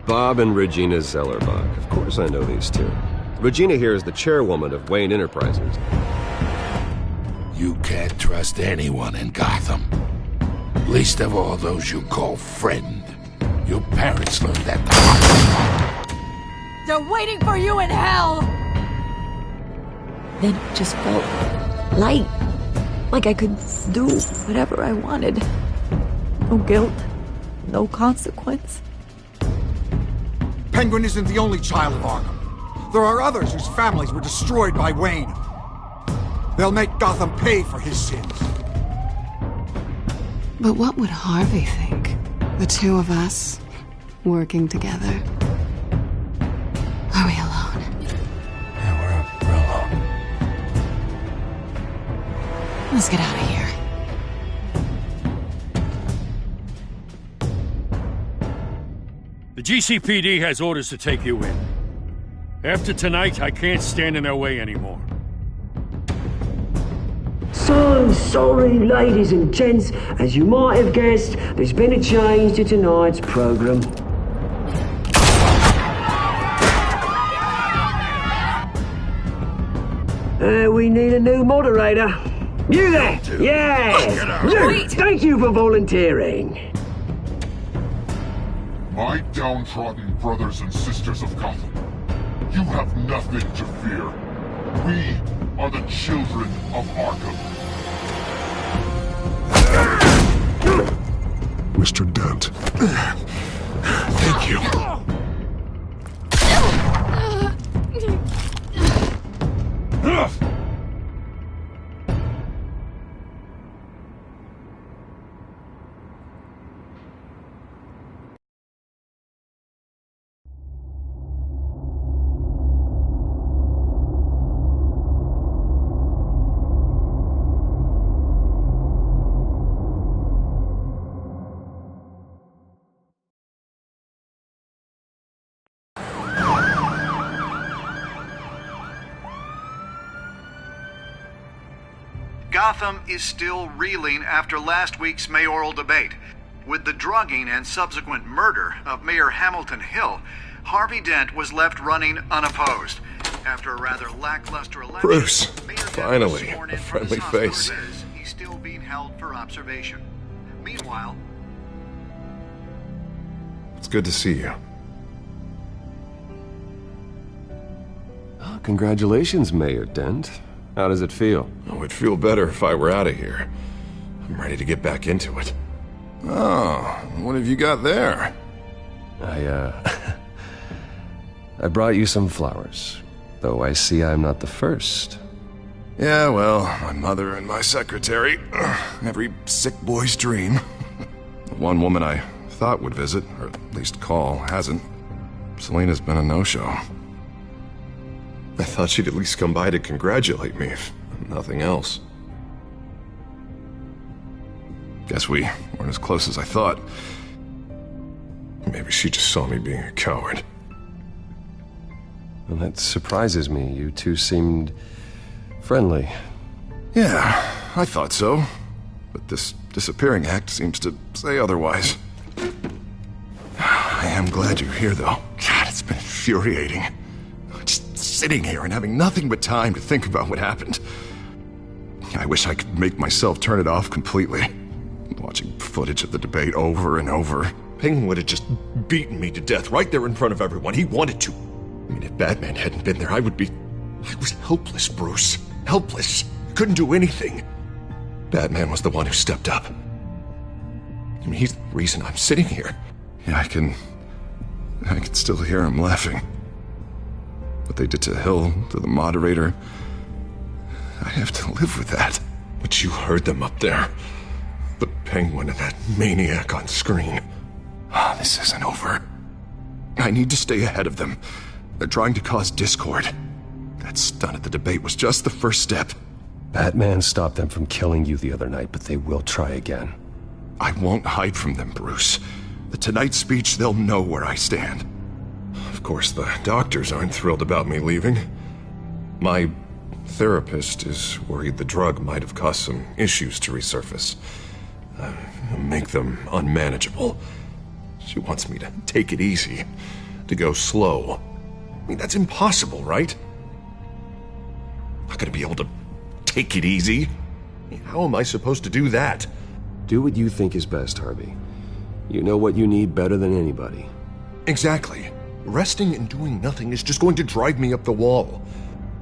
Bob and Regina Zellerbach. Of course I know these two. Regina here is the chairwoman of Wayne Enterprises. You can't trust anyone in Gotham. Least of all those you call friend. Your parents learned that. They're waiting for you in hell! Then it just felt light. Like I could do whatever I wanted. No guilt. No consequence. Penguin isn't the only child of Arkham. There are others whose families were destroyed by Wayne. They'll make Gotham pay for his sins. But what would Harvey think? The two of us, working together. Are we alone? Yeah, we're alone. Let's get out of here. The GCPD has orders to take you in. After tonight, I can't stand in their way anymore. So sorry, ladies and gents. As you might have guessed, there's been a change to tonight's program. We need a new moderator. You there? Yeah! You! Thank you for volunteering. My downtrodden brothers and sisters of Gotham, you have nothing to fear. We are the children of Arkham. Mr. Dent. Thank you. Gotham is still reeling after last week's mayoral debate. With the drugging and subsequent murder of Mayor Hamilton Hill, Harvey Dent was left running unopposed. After a rather lackluster election, Bruce, Mayor Dent finally, was sworn in a for the friendly face. Hospital. He's still being held for observation. Meanwhile, It's good to see you. Oh, congratulations, Mayor Dent. How does it feel? Oh, it'd feel better if I were out of here. I'm ready to get back into it. Oh, what have you got there? I brought you some flowers. Though I see I'm not the first. Yeah, well, my mother and my secretary. Every sick boy's dream. The one woman I thought would visit, or at least call, hasn't. Selena's been a no-show. I thought she'd at least come by to congratulate me, if nothing else. Guess we weren't as close as I thought. Maybe she just saw me being a coward. Well, that surprises me. You two seemed friendly. Yeah, I thought so. But this disappearing act seems to say otherwise. I am glad you're here, though. God, it's been infuriating. Just sitting here and having nothing but time to think about what happened. I wish I could make myself turn it off completely. Watching footage of the debate over and over. Penguin would have just beaten me to death right there in front of everyone. He wanted to. I mean, if Batman hadn't been there, I was helpless, Bruce. Helpless. Couldn't do anything. Batman was the one who stepped up. I mean, he's the reason I'm sitting here. Yeah, I can still hear him laughing. What they did to Hill, to the moderator, I have to live with that. But you heard them up there. The Penguin and that maniac on screen. This isn't over. I need to stay ahead of them. They're trying to cause discord. That stunt at the debate was just the first step. Batman stopped them from killing you the other night, but they will try again. I won't hide from them, Bruce. The Tonight speech, they'll know where I stand. Of course, the doctors aren't thrilled about me leaving. My therapist is worried the drug might have caused some issues to resurface. Make them unmanageable. She wants me to take it easy, to go slow. I mean, that's impossible, right? Not gonna be able to take it easy. How am I supposed to do that? Do what you think is best, Harvey. You know what you need better than anybody. Exactly. Resting and doing nothing is just going to drive me up the wall.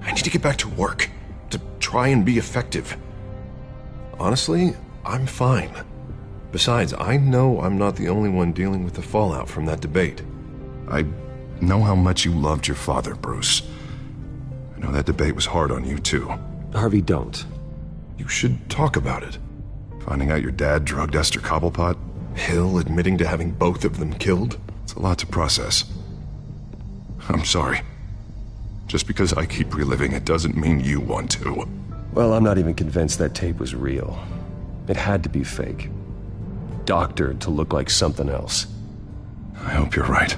I need to get back to work, to try and be effective. Honestly, I'm fine. Besides, I know I'm not the only one dealing with the fallout from that debate. I know how much you loved your father, Bruce. I know that debate was hard on you, too. Harvey, don't. You should talk about it. Finding out your dad drugged Esther Cobblepot, Hill admitting to having both of them killed. It's a lot to process. I'm sorry. Just because I keep reliving it doesn't mean you want to. Well, I'm not even convinced that tape was real. It had to be fake. Doctored to look like something else. I hope you're right.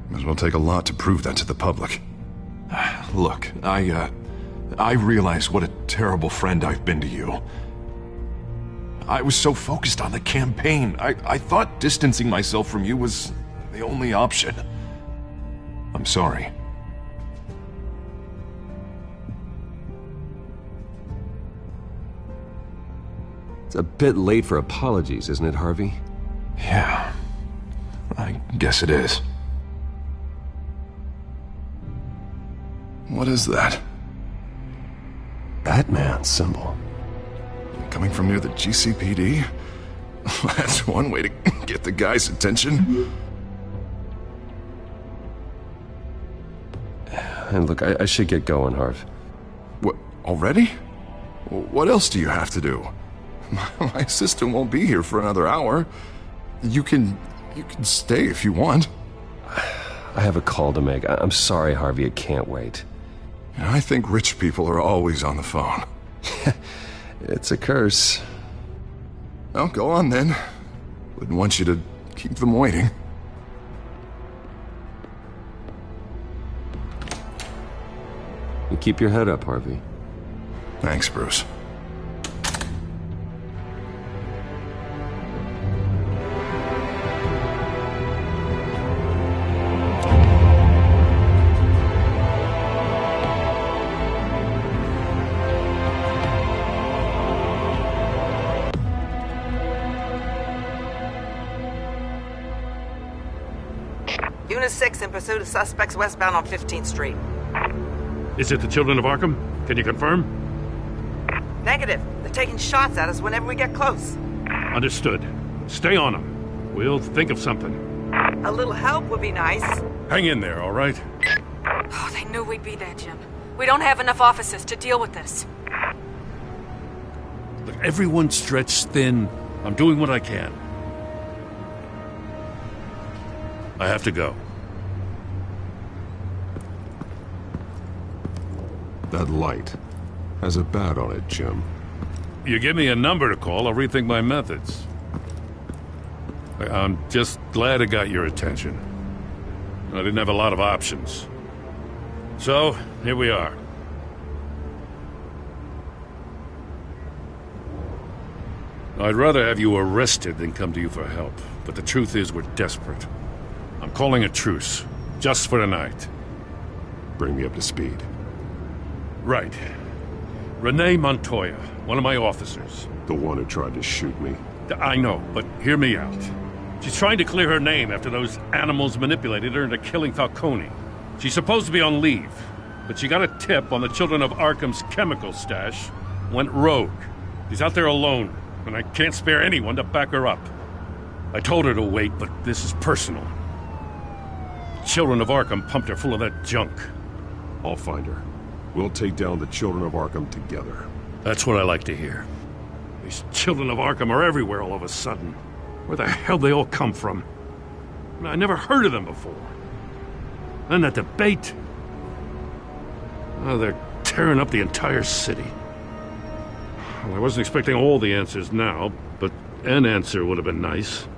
Might as well take a lot to prove that to the public. Look, I realize what a terrible friend I've been to you. I was so focused on the campaign. I thought distancing myself from you was the only option. I'm sorry. It's a bit late for apologies, isn't it, Harvey? Yeah, I guess it is. What is that? Batman symbol. Coming from near the GCPD? That's one way to get the guy's attention. And look, I should get going, Harv. What, already? What else do you have to do? My assistant won't be here for another hour. You can stay if you want. I have a call to make. I'm sorry, Harvey, I can't wait. I think rich people are always on the phone. It's a curse. Well, go on then. Wouldn't want you to keep them waiting. You keep your head up, Harvey. Thanks, Bruce. Unit 6 in pursuit of suspects westbound on 15th Street. Is it the Children of Arkham? Can you confirm? Negative. They're taking shots at us whenever we get close. Understood. Stay on them. We'll think of something. A little help would be nice. Hang in there, all right? Oh, they knew we'd be there, Jim. We don't have enough officers to deal with this. Look, everyone's stretched thin. I'm doing what I can. I have to go. That light has a bat on it, Jim. You give me a number to call, I'll rethink my methods. I'm just glad I got your attention. I didn't have a lot of options. So, here we are. I'd rather have you arrested than come to you for help, but the truth is we're desperate. I'm calling a truce, just for tonight. Bring me up to speed. Right. Renee Montoya, one of my officers. The one who tried to shoot me. I know, but hear me out. She's trying to clear her name after those animals manipulated her into killing Falcone. She's supposed to be on leave, but she got a tip on the Children of Arkham's chemical stash, went rogue. She's out there alone, and I can't spare anyone to back her up. I told her to wait, but this is personal. Children of Arkham pumped her full of that junk. I'll find her. We'll take down the Children of Arkham together. That's what I like to hear. These Children of Arkham are everywhere all of a sudden. Where the hell they all come from? I never heard of them before. And that debate. Oh, they're tearing up the entire city. Well, I wasn't expecting all the answers now, but an answer would have been nice.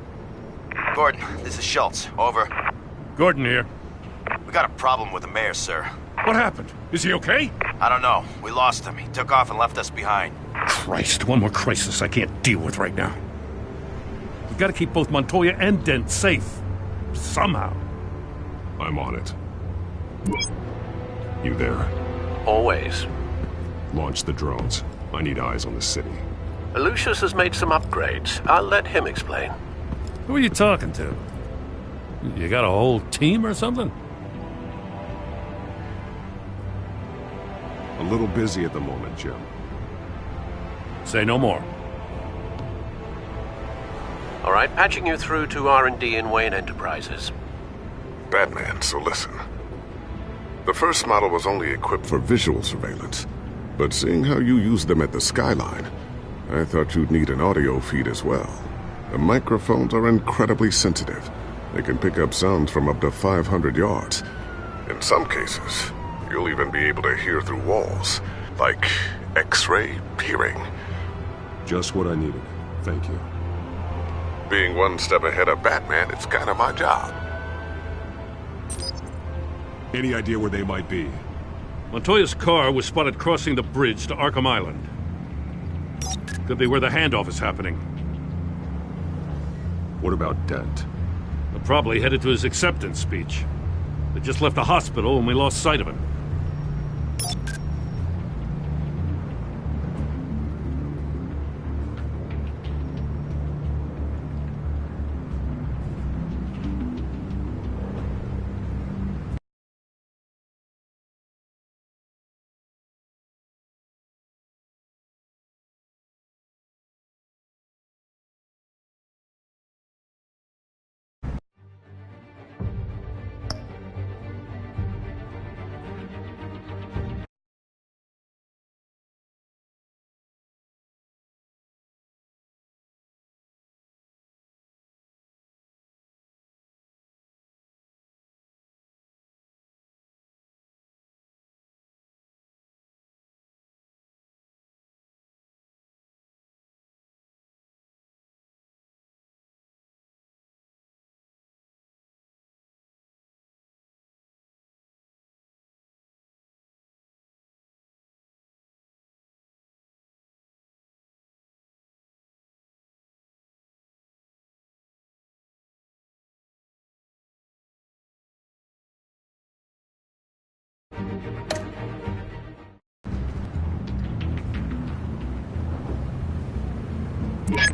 Gordon, this is Schultz. Over. Gordon here. We got a problem with the mayor, sir. What happened? Is he okay? I don't know. We lost him. He took off and left us behind. Christ, one more crisis I can't deal with right now. We've got to keep both Montoya and Dent safe. somehow. I'm on it. You there? Always. Launch the drones. I need eyes on the city. Lucius has made some upgrades. I'll let him explain. Who are you talking to? You got a whole team or something? A little busy at the moment, Jim. Say no more. All right, patching you through to R&D in Wayne Enterprises. Batman, so listen. The first model was only equipped for visual surveillance, but seeing how you use them at the Skyline, I thought you'd need an audio feed as well. The microphones are incredibly sensitive. They can pick up sounds from up to 500 yards. In some cases, you'll even be able to hear through walls, like X-ray hearing. Just what I needed. Thank you. Being one step ahead of Batman, it's kind of my job. Any idea where they might be? Montoya's car was spotted crossing the bridge to Arkham Island. Could be where the handoff is happening. What about Dent? They're probably headed to his acceptance speech. They just left the hospital and we lost sight of him.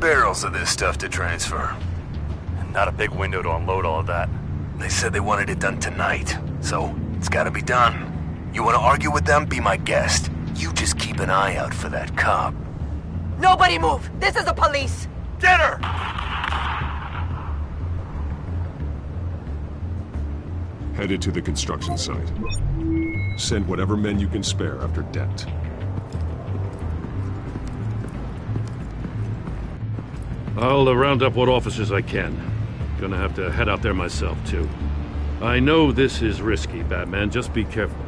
Barrels of this stuff to transfer. Not a big window to unload all of that. They said they wanted it done tonight, so it's gotta be done. You wanna argue with them? Be my guest. You just keep an eye out for that cop. Nobody move! This is the police! Get her! Headed to the construction site. Send whatever men you can spare after Dent. I'll round up what officers I can. Gonna have to head out there myself, too. I know this is risky, Batman. Just be careful.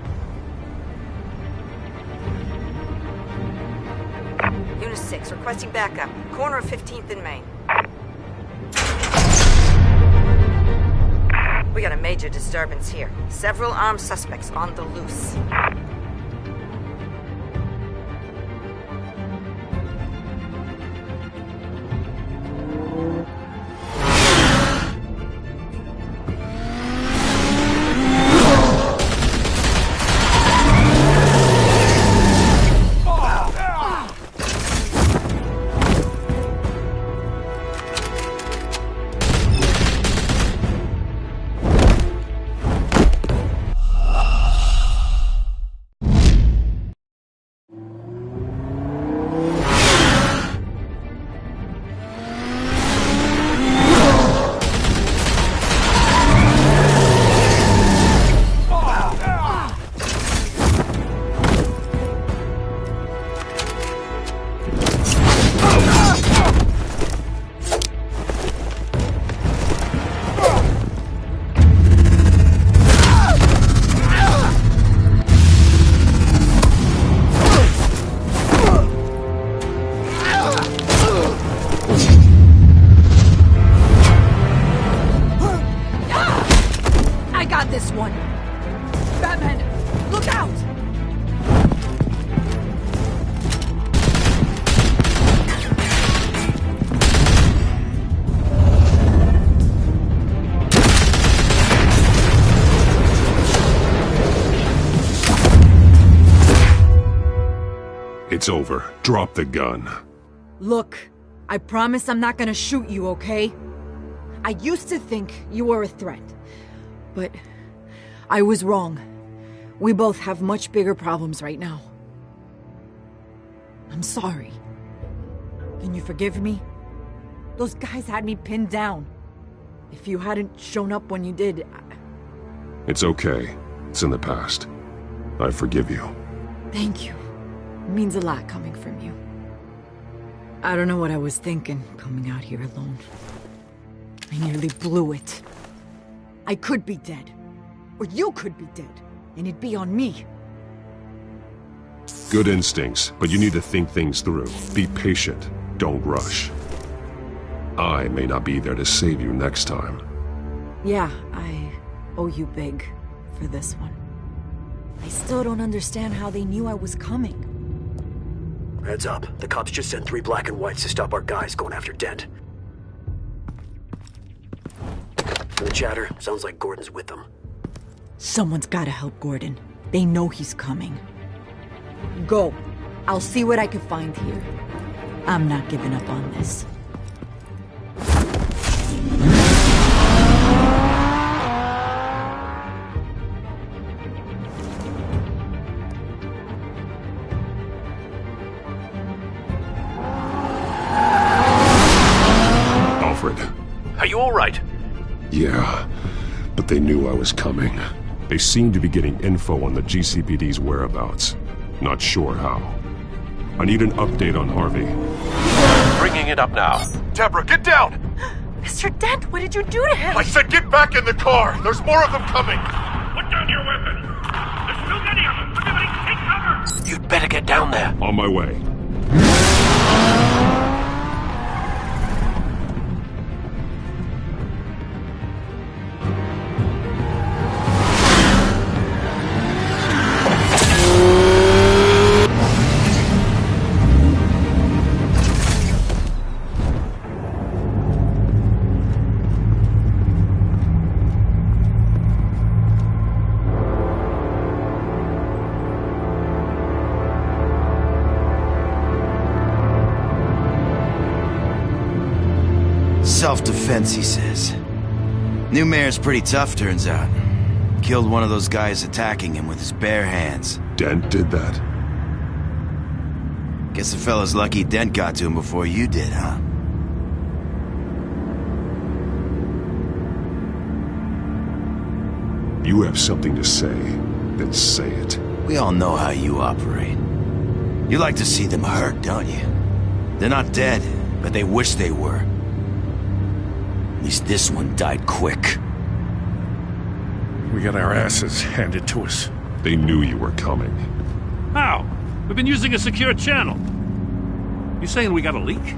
Unit 6, requesting backup. Corner of 15th and Main. We got a major disturbance here. Several armed suspects on the loose. It's over. Drop the gun. Look, I promise I'm not gonna shoot you, okay? I used to think you were a threat, but I was wrong. We both have much bigger problems right now. I'm sorry. Can you forgive me? Those guys had me pinned down. If you hadn't shown up when you did... It's okay. It's in the past. I forgive you. Thank you. It means a lot coming from you. I don't know what I was thinking, coming out here alone. I nearly blew it. I could be dead. Or you could be dead. And it'd be on me. Good instincts, but you need to think things through. Be patient. Don't rush. I may not be there to save you next time. Yeah, I owe you big for this one. I still don't understand how they knew I was coming. Heads up. The cops just sent 3 black and whites to stop our guys going after Dent. From the chatter, sounds like Gordon's with them. Someone's gotta help Gordon. They know he's coming. Go. I'll see what I can find here. I'm not giving up on this. Alfred. Are you all right? Yeah, but they knew I was coming. They seem to be getting info on the GCPD's whereabouts. Not sure how. I need an update on Harvey. Bringing it up now. Deborah, get down! Mr. Dent, what did you do to him? I said get back in the car! There's more of them coming! Put down your weapon! There's too many of them! Everybody take cover! You'd better get down there. On my way. Self-defense, he says. New mayor's pretty tough, turns out. Killed one of those guys attacking him with his bare hands. Dent did that? Guess the fella's lucky Dent got to him before you did, huh? You have something to say, then say it. We all know how you operate. You like to see them hurt, don't you? They're not dead, but they wish they were. At least this one died quick. We got our asses handed to us. They knew you were coming. How? We've been using a secure channel. You saying we got a leak?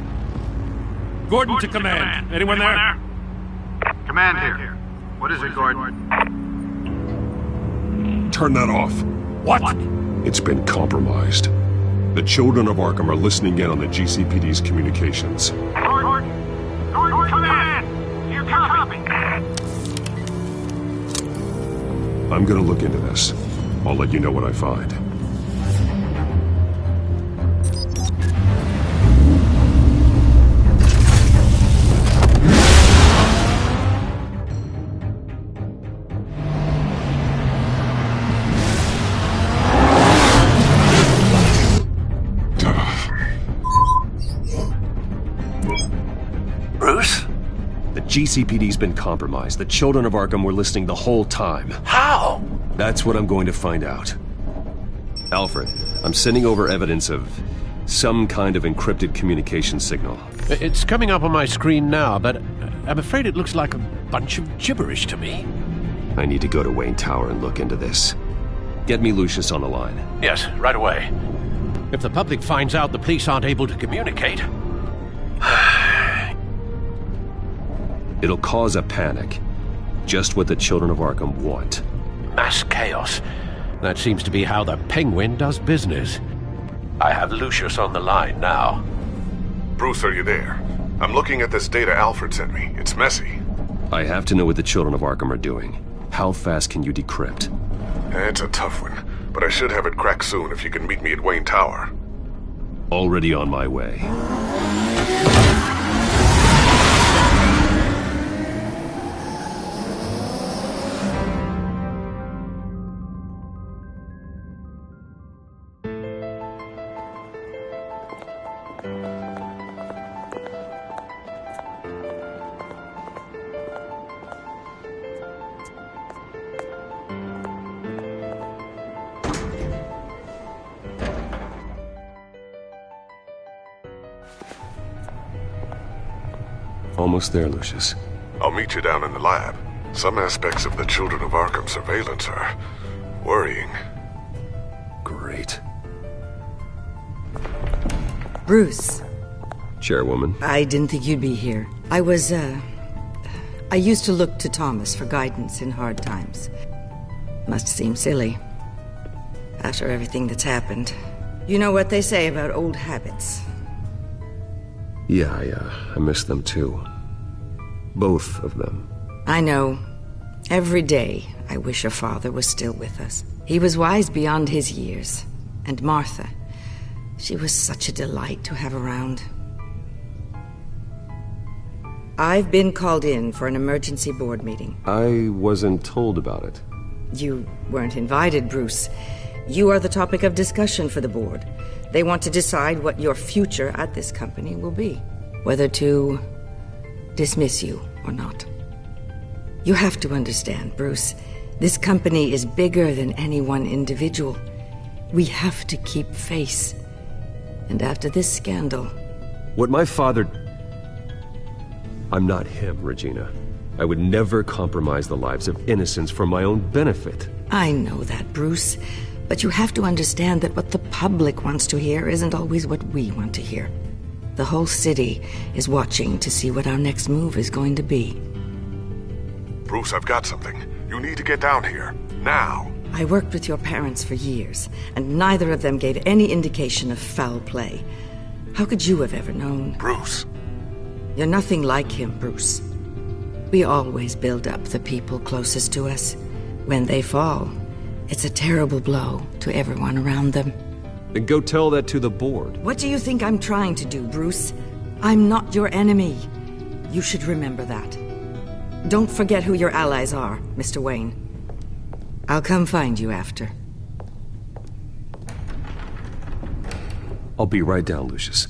Gordon to command. Anyone there? Command here. What is it, Gordon? Turn that off. What? It's been compromised. The children of Arkham are listening in on the GCPD's communications. Gordon, command! You copy? I'm gonna look into this. I'll let you know what I find. Bruce? The GCPD's been compromised. The children of Arkham were listening the whole time. How? That's what I'm going to find out. Alfred, I'm sending over evidence of some kind of encrypted communication signal. It's coming up on my screen now, but I'm afraid it looks like a bunch of gibberish to me. I need to go to Wayne Tower and look into this. Get me Lucius on the line. Yes, right away. If the public finds out the police aren't able to communicate... It'll cause a panic. Just what the children of Arkham want. Mass chaos. That seems to be how the Penguin does business. I have Lucius on the line now. Bruce, are you there? I'm looking at this data Alfred sent me. It's messy. I have to know what the children of Arkham are doing. How fast can you decrypt? It's a tough one, but I should have it cracked soon if you can meet me at Wayne Tower. Already on my way. Almost there, Lucius. I'll meet you down in the lab. Some aspects of the Children of Arkham surveillance are worrying. Great. Bruce. Chairwoman. I didn't think you'd be here. I used to look to Thomas for guidance in hard times. Must seem silly. After everything that's happened. You know what they say about old habits. Yeah, I miss them too. Both of them. I know. Every day, I wish your father was still with us. He was wise beyond his years. And Martha, she was such a delight to have around. I've been called in for an emergency board meeting. I wasn't told about it. You weren't invited, Bruce. You are the topic of discussion for the board. They want to decide what your future at this company will be. Whether to dismiss you or not. You have to understand, Bruce. This company is bigger than any one individual. We have to keep face. And after this scandal... What my father... I'm not him, Regina. I would never compromise the lives of innocents for my own benefit. I know that, Bruce. But you have to understand that what the public wants to hear isn't always what we want to hear. The whole city is watching to see what our next move is going to be. Bruce, I've got something. You need to get down here. Now. I worked with your parents for years, and neither of them gave any indication of foul play. How could you have ever known? Bruce. You're nothing like him, Bruce. We always build up the people closest to us. When they fall, it's a terrible blow to everyone around them. Then go tell that to the board. What do you think I'm trying to do, Bruce? I'm not your enemy. You should remember that. Don't forget who your allies are, Mr. Wayne. I'll come find you after. I'll be right down, Lucius.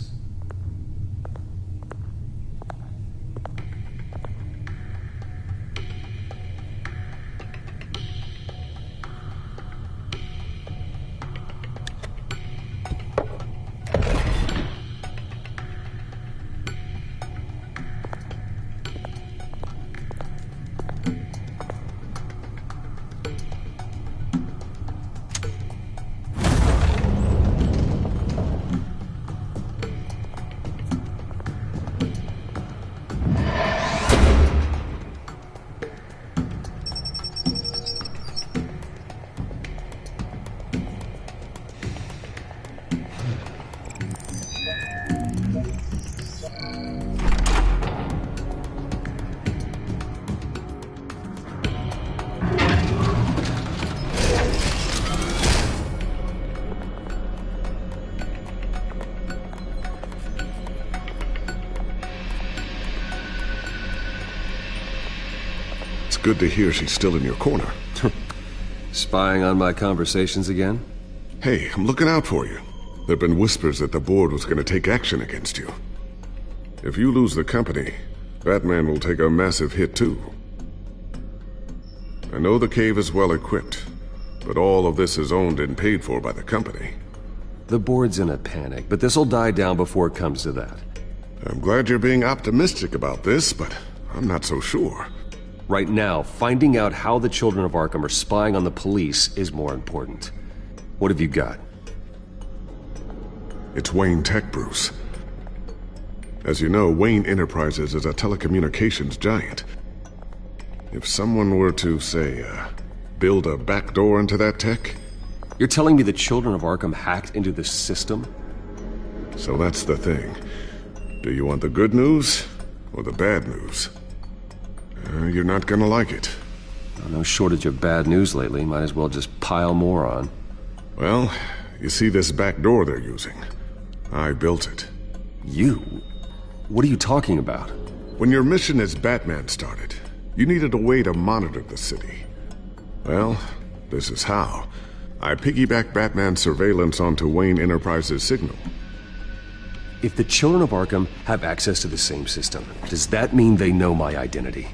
Good to hear she's still in your corner. Spying on my conversations again? Hey, I'm looking out for you. There've been whispers that the board was going to take action against you. If you lose the company, Batman will take a massive hit too. I know the cave is well equipped, but all of this is owned and paid for by the company. The board's in a panic, but this'll die down before it comes to that. I'm glad you're being optimistic about this, but I'm not so sure. Right now, finding out how the Children of Arkham are spying on the police is more important. What have you got? It's Wayne Tech, Bruce. As you know, Wayne Enterprises is a telecommunications giant. If someone were to, say, build a backdoor into that tech... You're telling me the Children of Arkham hacked into the system? So that's the thing. Do you want the good news or the bad news? You're not gonna like it. No shortage of bad news lately. Might as well just pile more on. Well, you see this back door they're using. I built it. You? What are you talking about? When your mission as Batman started, you needed a way to monitor the city. Well, this is how. I piggybacked Batman's surveillance onto Wayne Enterprises' signal. If the children of Arkham have access to the same system, does that mean they know my identity?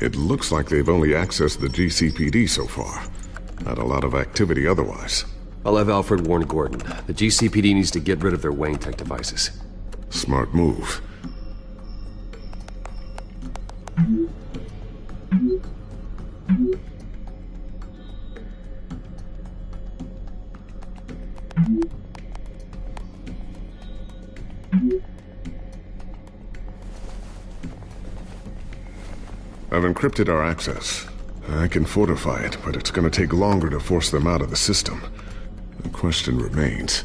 It looks like they've only accessed the GCPD so far. Not a lot of activity otherwise. I'll have Alfred warn Gordon. The GCPD needs to get rid of their Wayne tech devices. Smart move. I've encrypted our access. I can fortify it, but it's going to take longer to force them out of the system. The question remains,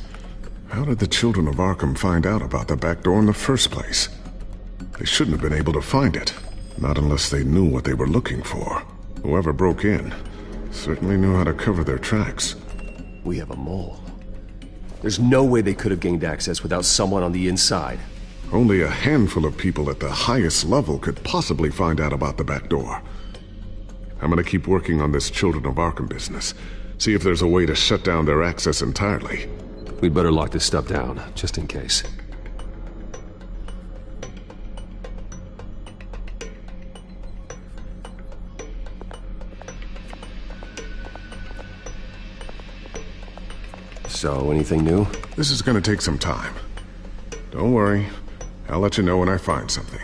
how did the children of Arkham find out about the back door in the first place? They shouldn't have been able to find it, not unless they knew what they were looking for. Whoever broke in certainly knew how to cover their tracks. We have a mole. There's no way they could have gained access without someone on the inside. Only a handful of people at the highest level could possibly find out about the back door. I'm gonna keep working on this Children of Arkham business. See if there's a way to shut down their access entirely. We'd better lock this stuff down, just in case. So, anything new? This is gonna take some time. Don't worry. I'll let you know when I find something.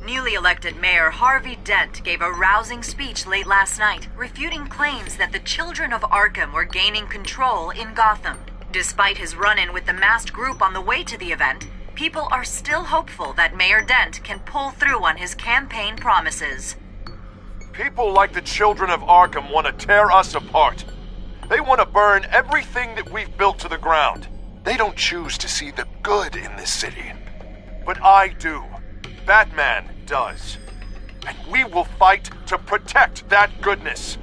Newly elected Mayor Harvey Dent gave a rousing speech late last night, refuting claims that the children of Arkham were gaining control in Gotham. Despite his run-in with the masked group on the way to the event, people are still hopeful that Mayor Dent can pull through on his campaign promises. People like the children of Arkham want to tear us apart. They want to burn everything that we've built to the ground. They don't choose to see the good in this city. But I do. Batman does. And we will fight to protect that goodness.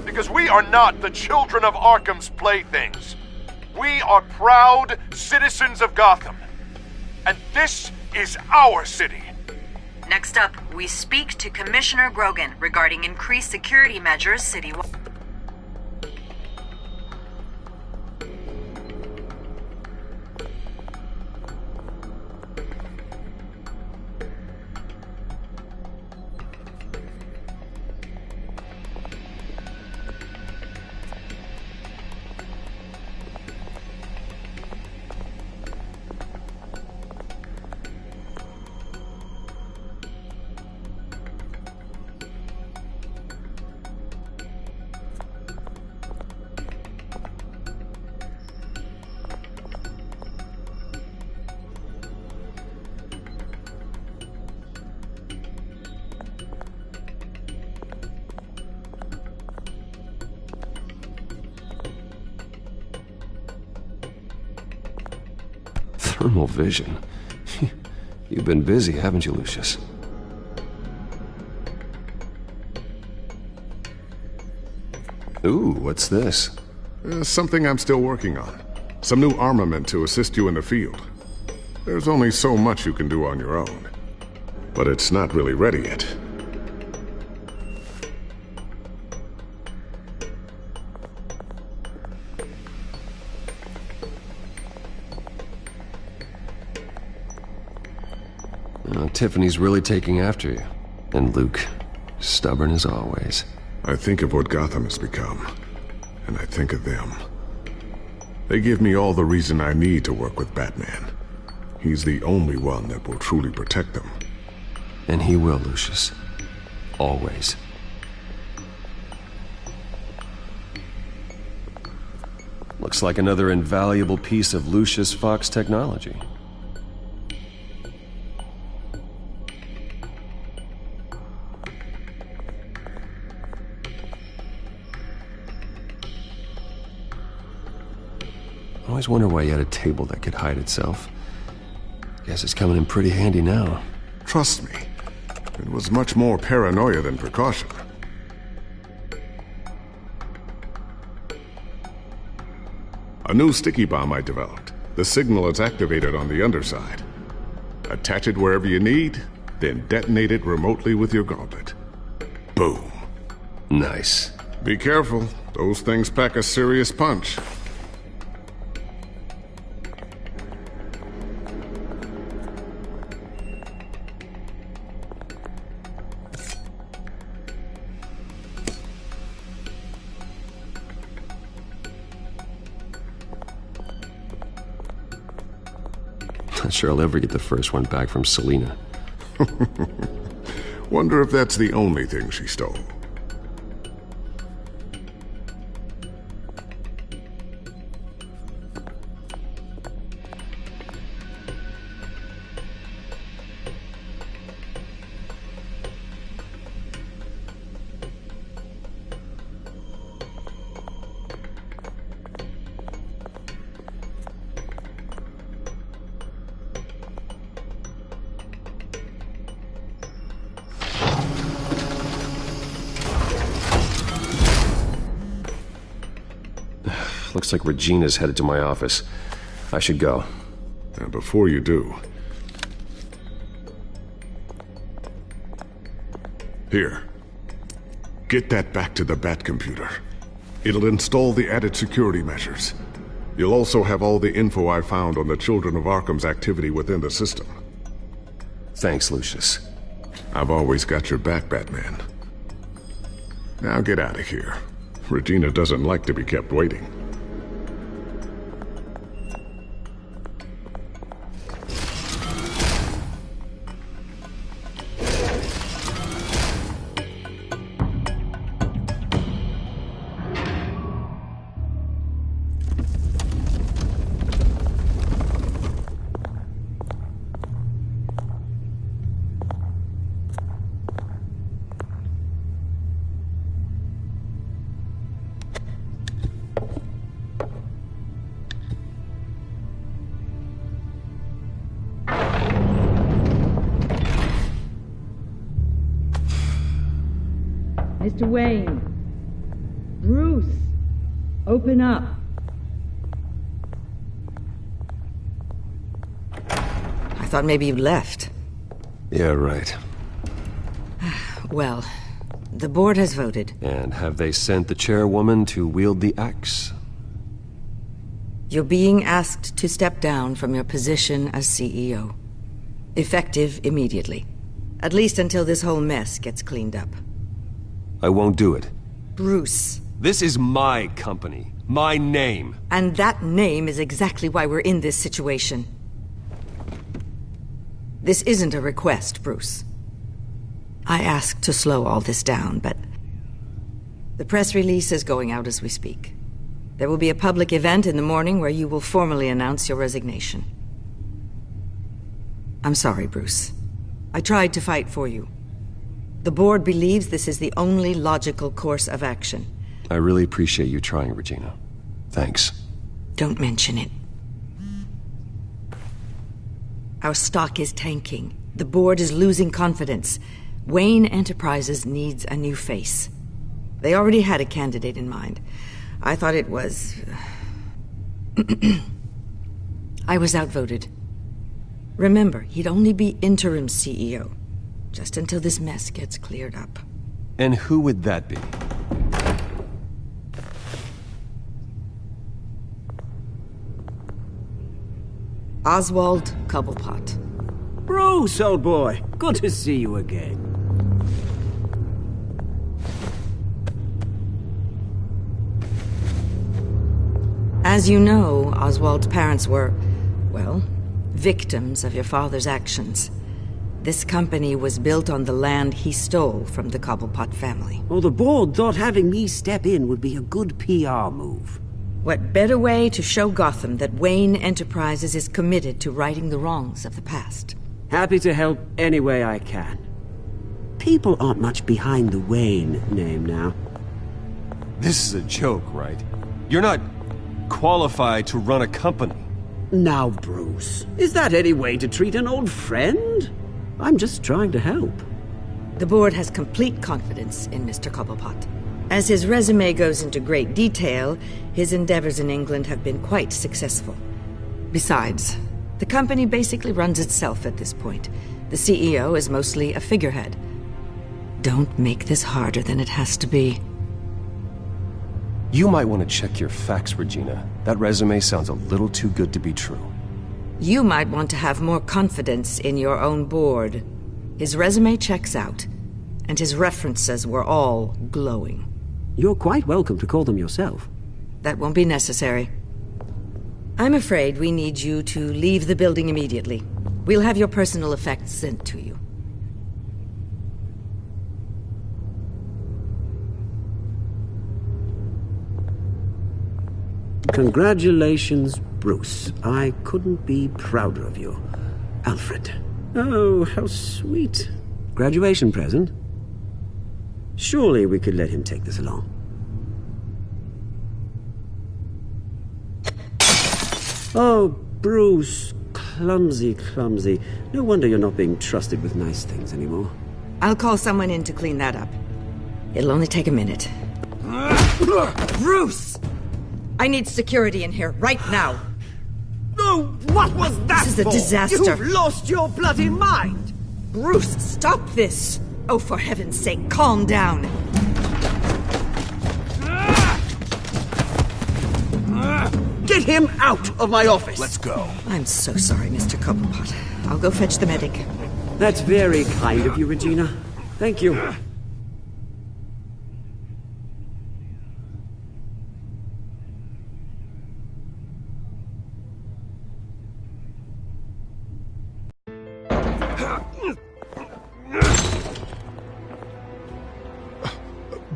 Because we are not the children of Arkham's playthings. We are proud citizens of Gotham. And this is our city. Next up, we speak to Commissioner Grogan regarding increased security measures citywide. Thermal vision. You've been busy, haven't you, Lucius? Ooh, what's this? Something I'm still working on. Some new armament to assist you in the field. There's only so much you can do on your own. But it's not really ready yet. Tiffany's really taking after you. And Luke, stubborn as always. I think of what Gotham has become, and I think of them. They give me all the reason I need to work with Batman. He's the only one that will truly protect them. And he will, Lucius. Always. Looks like another invaluable piece of Lucius Fox technology. I always wonder why he had a table that could hide itself. Guess it's coming in pretty handy now. Trust me, it was much more paranoia than precaution. A new sticky bomb I developed. The signal is activated on the underside. Attach it wherever you need, then detonate it remotely with your gauntlet. Boom. Nice. Be careful. Those things pack a serious punch. Not sure I'll ever get the first one back from Selena. Wonder if that's the only thing she stole. Looks like Regina's headed to my office. I should go. And before you do... Here. Get that back to the Bat computer. It'll install the added security measures. You'll also have all the info I found on the Children of Arkham's activity within the system. Thanks, Lucius. I've always got your back, Batman. Now get out of here. Regina doesn't like to be kept waiting. Mr. Wayne. Bruce. Open up. I thought maybe you left. Yeah, right. Well, the board has voted. And have they sent the chairwoman to wield the axe? You're being asked to step down from your position as CEO. Effective immediately. At least until this whole mess gets cleaned up. I won't do it. Bruce. This is my company. My name. And that name is exactly why we're in this situation. This isn't a request, Bruce. I asked to slow all this down, but... the press release is going out as we speak. There will be a public event in the morning where you will formally announce your resignation. I'm sorry, Bruce. I tried to fight for you. The board believes this is the only logical course of action. I really appreciate you trying, Regina. Thanks. Don't mention it. Our stock is tanking. The board is losing confidence. Wayne Enterprises needs a new face. They already had a candidate in mind. I thought it was... I was outvoted. Remember, he'd only be interim CEO. Just until this mess gets cleared up. And who would that be? Oswald Cobblepot. Bruce, old boy. Good to see you again. As you know, Oswald's parents were, well, victims of your father's actions. This company was built on the land he stole from the Cobblepot family. Well, the board thought having me step in would be a good PR move. What better way to show Gotham that Wayne Enterprises is committed to righting the wrongs of the past? Happy to help any way I can. People aren't much behind the Wayne name now. This is a joke, right? You're not qualified to run a company. Now, Bruce, is that any way to treat an old friend? I'm just trying to help. The board has complete confidence in Mr. Cobblepot. As his resume goes into great detail, his endeavors in England have been quite successful. Besides, the company basically runs itself at this point. The CEO is mostly a figurehead. Don't make this harder than it has to be. You might want to check your facts, Regina. That resume sounds a little too good to be true. You might want to have more confidence in your own board. His resume checks out, and his references were all glowing. You're quite welcome to call them yourself. That won't be necessary. I'm afraid we need you to leave the building immediately. We'll have your personal effects sent to you. Congratulations, Bruce. I couldn't be prouder of you. Alfred. Oh, how sweet. Graduation present? Surely we could let him take this along. Oh, Bruce. Clumsy, clumsy. No wonder you're not being trusted with nice things anymore. I'll call someone in to clean that up. It'll only take a minute. Bruce! I need security in here, right now. No, what was that This is a for? disaster. You've lost your bloody mind! Bruce, stop this! Oh, for heaven's sake, calm down. Get him out of my office! Let's go. I'm so sorry, Mr. Cobblepot. I'll go fetch the medic. That's very kind of you, Regina. Thank you.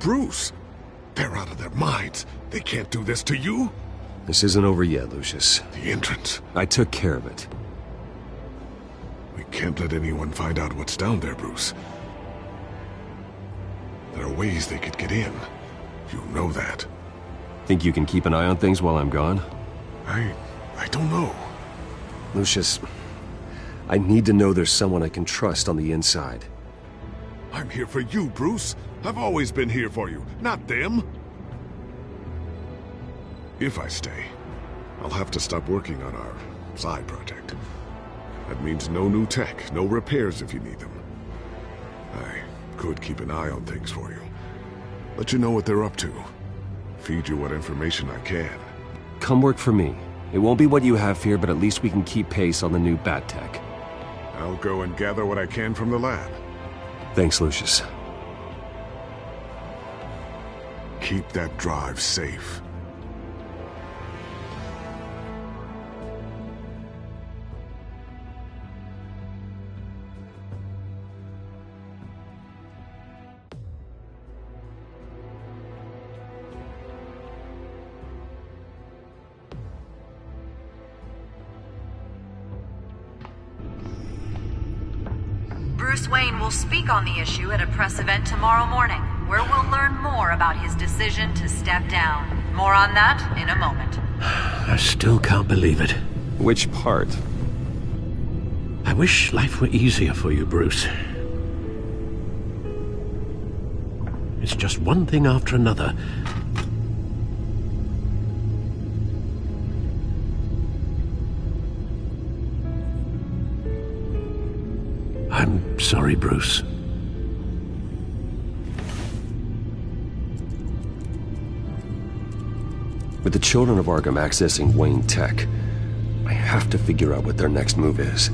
Bruce, they're out of their minds. They can't do this to you. This isn't over yet, Lucius. The entrance. I took care of it. We can't let anyone find out what's down there, Bruce. There are ways they could get in. You know that. Think you can keep an eye on things while I'm gone? I don't know. Lucius, I need to know there's someone I can trust on the inside. I'm here for you, Bruce. I've always been here for you, not them. If I stay, I'll have to stop working on our side project. That means no new tech, no repairs if you need them. I could keep an eye on things for you. Let you know what they're up to. Feed you what information I can. Come work for me. It won't be what you have here, but at least we can keep pace on the new bat tech. I'll go and gather what I can from the lab. Thanks, Lucius. Keep that drive safe. Bruce Wayne will speak on the issue at a press event tomorrow morning, where we'll learn more about his decision to step down. More on that in a moment. I still can't believe it. Which part? I wish life were easier for you, Bruce. It's just one thing after another. I'm sorry, Bruce. With the children of Arkham accessing Wayne Tech, I have to figure out what their next move is.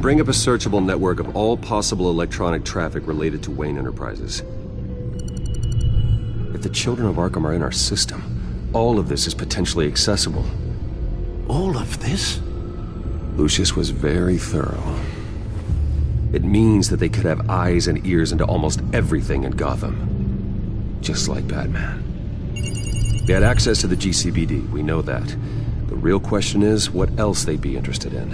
Bring up a searchable network of all possible electronic traffic related to Wayne Enterprises. If the children of Arkham are in our system, all of this is potentially accessible. All of this? Lucius was very thorough. It means that they could have eyes and ears into almost everything in Gotham. Just like Batman. They had access to the GCPD, we know that. The real question is what else they'd be interested in.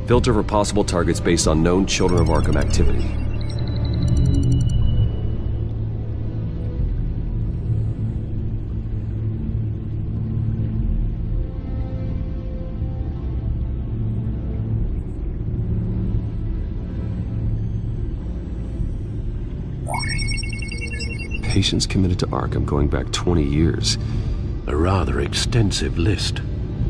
Filter for possible targets based on known Children of Arkham activity. Patients committed to Arkham going back 20 years. A rather extensive list.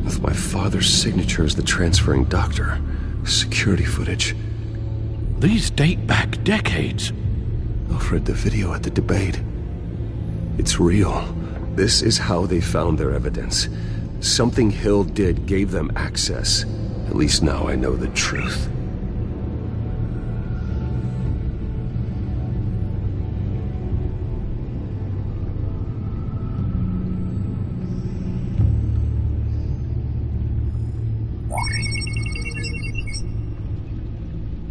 With my father's signature as the transferring doctor. Security footage. These date back decades. Alfred, the video at the debate. It's real. This is how they found their evidence. Something Hill did gave them access. At least now I know the truth.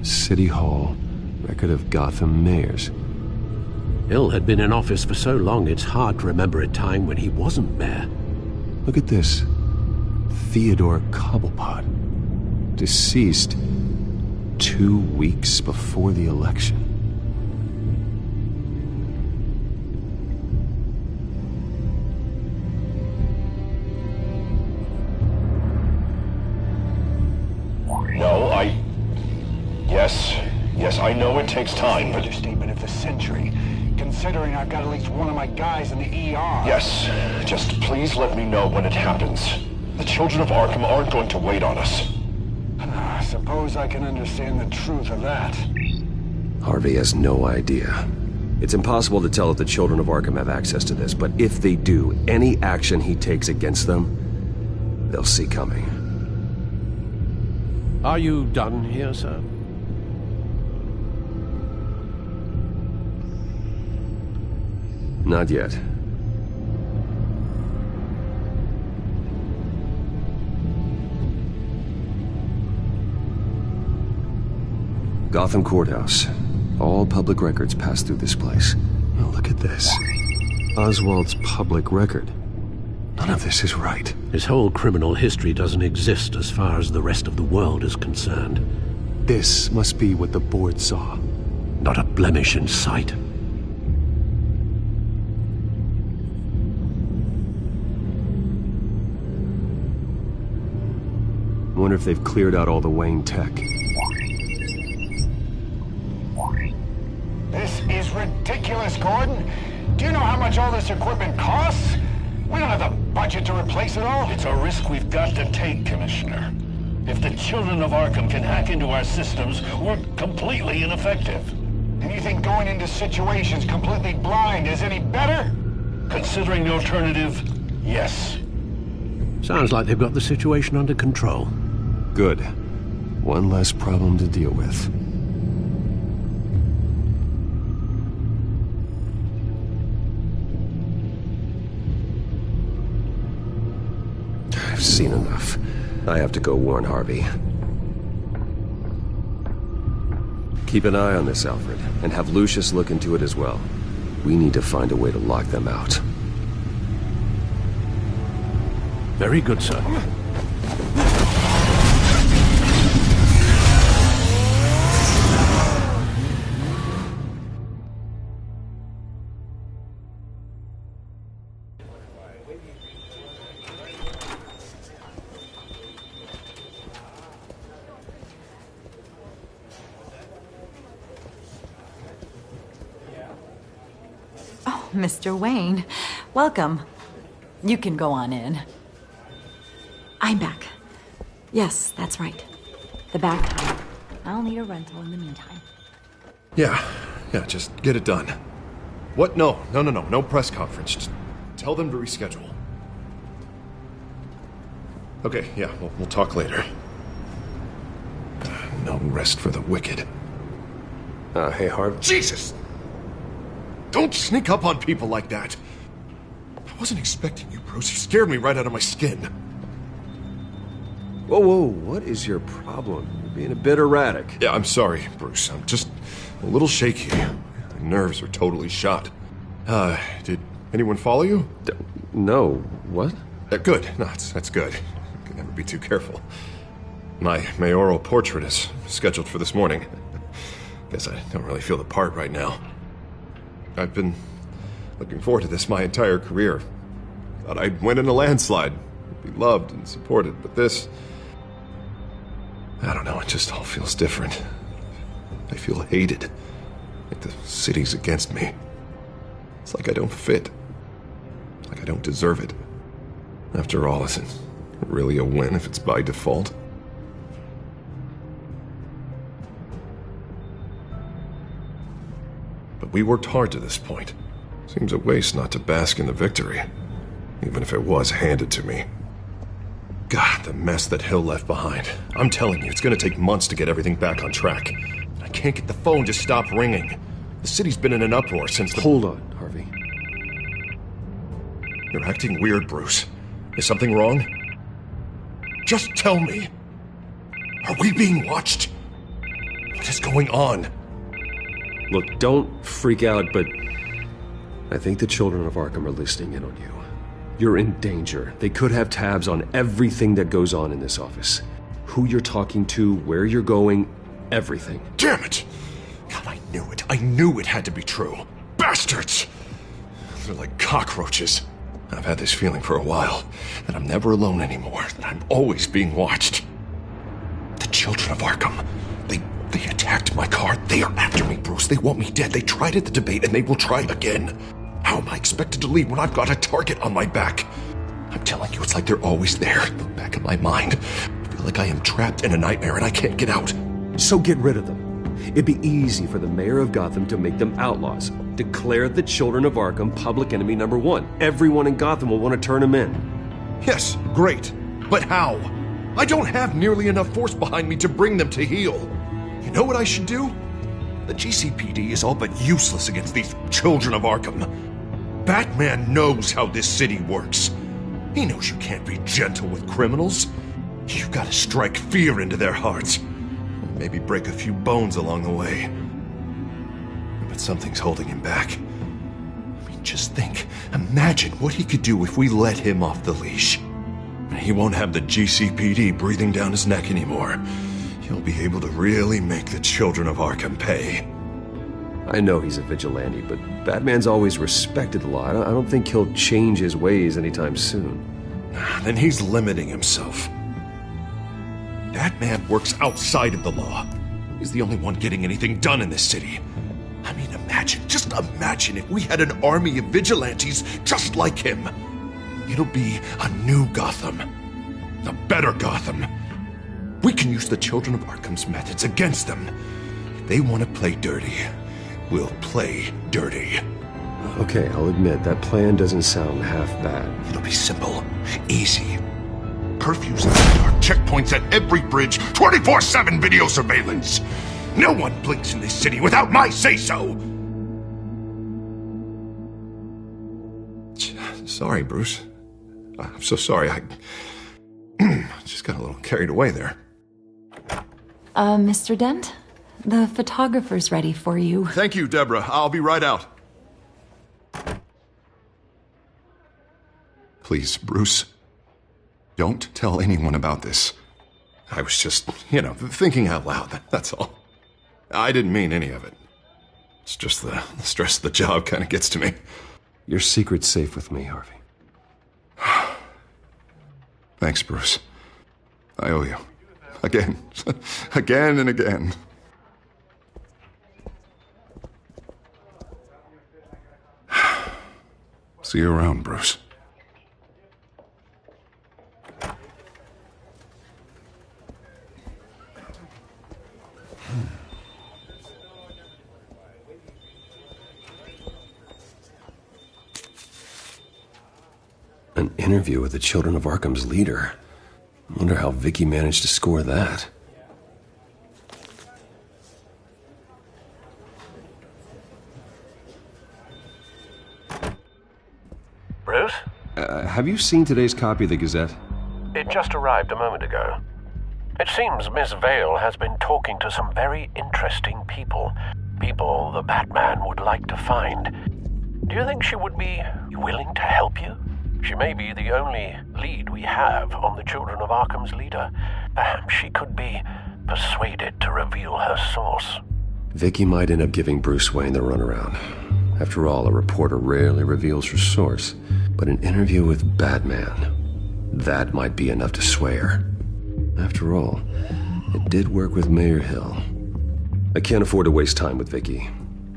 City Hall, record of Gotham mayors. Hill had been in office for so long it's hard to remember a time when he wasn't mayor. Look at this. Theodore Cobblepot. Deceased 2 weeks before the election. Yes, I know it takes time, but... Understatement of the century, considering I've got at least one of my guys in the ER. Yes, just please let me know when it happens. The Children of Arkham aren't going to wait on us. I suppose I can understand the truth of that. Harvey has no idea. It's impossible to tell if the Children of Arkham have access to this, but if they do, any action he takes against them, they'll see coming. Are you done here, sir? Not yet. Gotham Courthouse. All public records pass through this place. Oh, look at this. Oswald's public record. None of this is right. His whole criminal history doesn't exist as far as the rest of the world is concerned. This must be what the board saw. Not a blemish in sight. Wonder if they've cleared out all the Wayne tech. This is ridiculous, Gordon. Do you know how much all this equipment costs? We don't have the budget to replace it all. It's a risk we've got to take, Commissioner. If the Children of Arkham can hack into our systems, we're completely ineffective. And you think going into situations completely blind is any better? Considering the alternative, yes. Sounds like they've got the situation under control. Good. One less problem to deal with. I've seen enough. I have to go warn Harvey. Keep an eye on this, Alfred, and have Lucius look into it as well. We need to find a way to lock them out. Very good, sir. Mr. Wayne, welcome. You can go on in. I'm back. Yes, that's right. The back. I'll need a rental in the meantime. Yeah, just get it done. What? No press conference. Just tell them to reschedule. Okay, yeah, we'll talk later. No rest for the wicked. Hey, Harv. Jesus! Don't sneak up on people like that. I wasn't expecting you, Bruce. You scared me right out of my skin. Whoa, what is your problem? You're being a bit erratic. Yeah, I'm sorry, Bruce. I'm just a little shaky. My nerves are totally shot. Did anyone follow you? No. What? Good. No, that's good. Can never be too careful. My mayoral portrait is scheduled for this morning. Guess I don't really feel the part right now. I've been looking forward to this my entire career. Thought I'd win in a landslide, be loved and supported, but this... I don't know, it just all feels different. I feel hated. Like the city's against me. It's like I don't fit. Like I don't deserve it. After all, is it really a win if it's by default? But we worked hard to this point. Seems a waste not to bask in the victory, even if it was handed to me. God, the mess that Hill left behind. I'm telling you, it's gonna take months to get everything back on track. I can't get the phone to stop ringing. The city's been in an uproar since the... Hold on, Harvey. You're acting weird, Bruce. Is something wrong? Just tell me. Are we being watched? What is going on? Look, don't freak out, but I think the children of Arkham are listening in on you. You're in danger. They could have tabs on everything that goes on in this office. Who you're talking to, where you're going, everything. Damn it! God, I knew it. I knew it had to be true. Bastards! They're like cockroaches. I've had this feeling for a while, that I'm never alone anymore, that I'm always being watched. The children of Arkham, they attacked my car. They are after me, Bruce. They want me dead. They tried at the debate, and they will try again. How am I expected to leave when I've got a target on my back? I'm telling you, it's like they're always there, in the back of my mind. I feel like I am trapped in a nightmare and I can't get out. So get rid of them. It'd be easy for the mayor of Gotham to make them outlaws. Declare the children of Arkham public enemy number 1. Everyone in Gotham will want to turn them in. Yes, great. But how? I don't have nearly enough force behind me to bring them to heel. You know what I should do? The GCPD is all but useless against these children of Arkham. Batman knows how this city works. He knows you can't be gentle with criminals. You've got to strike fear into their hearts. Maybe break a few bones along the way. But something's holding him back. I mean, just think. Imagine what he could do if we let him off the leash. He won't have the GCPD breathing down his neck anymore. He'll be able to really make the children of Arkham pay. I know he's a vigilante, but Batman's always respected the law. I don't think he'll change his ways anytime soon. Then he's limiting himself. Batman works outside of the law. He's the only one getting anything done in this city. I mean, just imagine if we had an army of vigilantes just like him. It'll be a new Gotham. A better Gotham. We can use the children of Arkham's methods against them. If they want to play dirty, we'll play dirty. Okay, I'll admit, that plan doesn't sound half bad. It'll be simple, easy. Curfews in the dark, checkpoints at every bridge, 24/7 video surveillance. No one blinks in this city without my say-so. Sorry, Bruce. I'm so sorry. I just got a little carried away there. Mr. Dent? The photographer's ready for you. Thank you, Deborah. I'll be right out. Please, Bruce, don't tell anyone about this. I was just, thinking out loud, that's all. I didn't mean any of it. It's just the stress of the job kind of gets to me. Your secret's safe with me, Harvey. Thanks, Bruce. I owe you. Again. Again and again. See you around, Bruce. An interview with the Children of Arkham's leader. I wonder how Vicky managed to score that. Bruce? Have you seen today's copy of the Gazette? It just arrived a moment ago. It seems Miss Vale has been talking to some very interesting people. People the Batman would like to find. Do you think she would be willing to help you? She may be the only lead we have on the Children of Arkham's leader. Perhaps she could be persuaded to reveal her source. Vicky might end up giving Bruce Wayne the runaround. After all, a reporter rarely reveals her source. But an interview with Batman, that might be enough to sway her. After all, it did work with Mayor Hill. I can't afford to waste time with Vicky.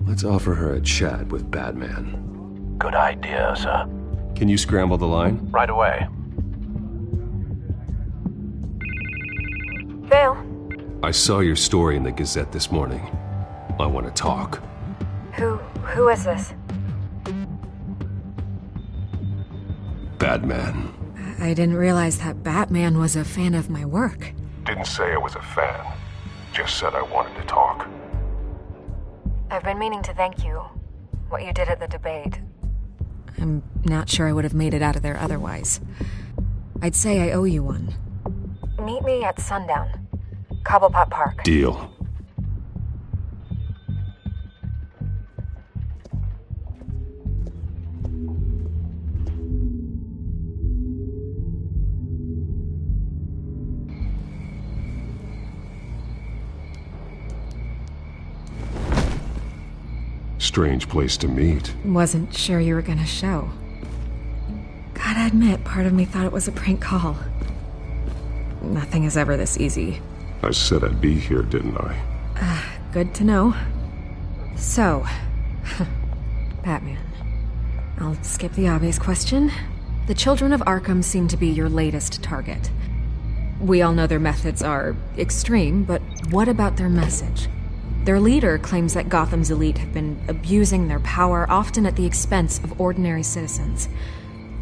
Let's offer her a chat with Batman. Good idea, sir. Can you scramble the line? Right away. Vale? I saw your story in the Gazette this morning. I want to talk. Who is this? Batman. I didn't realize that Batman was a fan of my work. Didn't say I was a fan. Just said I wanted to talk. I've been meaning to thank you. What you did at the debate. I'm not sure I would have made it out of there otherwise. I'd say I owe you one. Meet me at sundown. Cobblepot Park. Deal. Strange place to meet. Wasn't sure you were gonna show. Gotta admit, part of me thought it was a prank call. Nothing is ever this easy. I said I'd be here, didn't I? Good to know. So, Batman. I'll skip the obvious question. The children of Arkham seem to be your latest target. We all know their methods are extreme, but what about their message? Their leader claims that Gotham's elite have been abusing their power, often at the expense of ordinary citizens.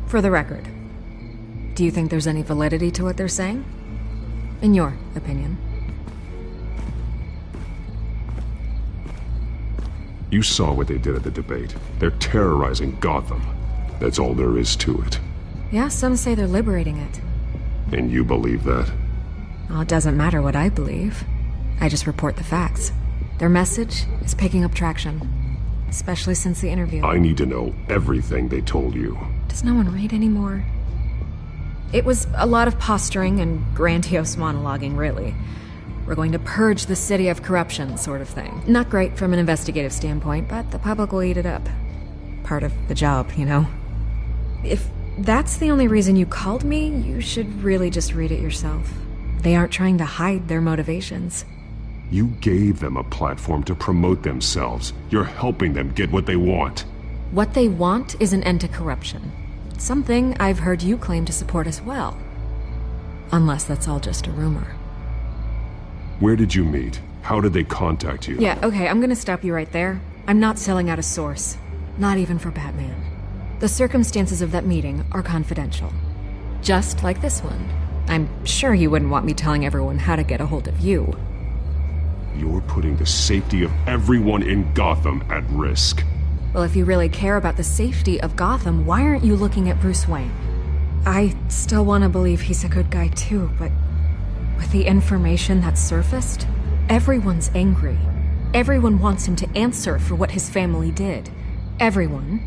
For the record, do you think there's any validity to what they're saying? In your opinion? You saw what they did at the debate. They're terrorizing Gotham. That's all there is to it. Yeah, some say they're liberating it. And you believe that? Well, it doesn't matter what I believe. I just report the facts. Their message is picking up traction, especially since the interview. I need to know everything they told you. Does no one read anymore? It was a lot of posturing and grandiose monologuing, really. We're going to purge the city of corruption, sort of thing. Not great from an investigative standpoint, but the public will eat it up. Part of the job, you know? If that's the only reason you called me, you should really just read it yourself. They aren't trying to hide their motivations. You gave them a platform to promote themselves. You're helping them get what they want. What they want is an end to corruption. Something I've heard you claim to support as well. Unless that's all just a rumor. Where did you meet? How did they contact you? Yeah, okay, I'm gonna stop you right there. I'm not selling out a source. Not even for Batman. The circumstances of that meeting are confidential. Just like this one. I'm sure you wouldn't want me telling everyone how to get a hold of you. You're putting the safety of everyone in Gotham at risk. Well, if you really care about the safety of Gotham, why aren't you looking at Bruce Wayne? I still want to believe he's a good guy too, but with the information that's surfaced, everyone's angry. Everyone wants him to answer for what his family did. Everyone,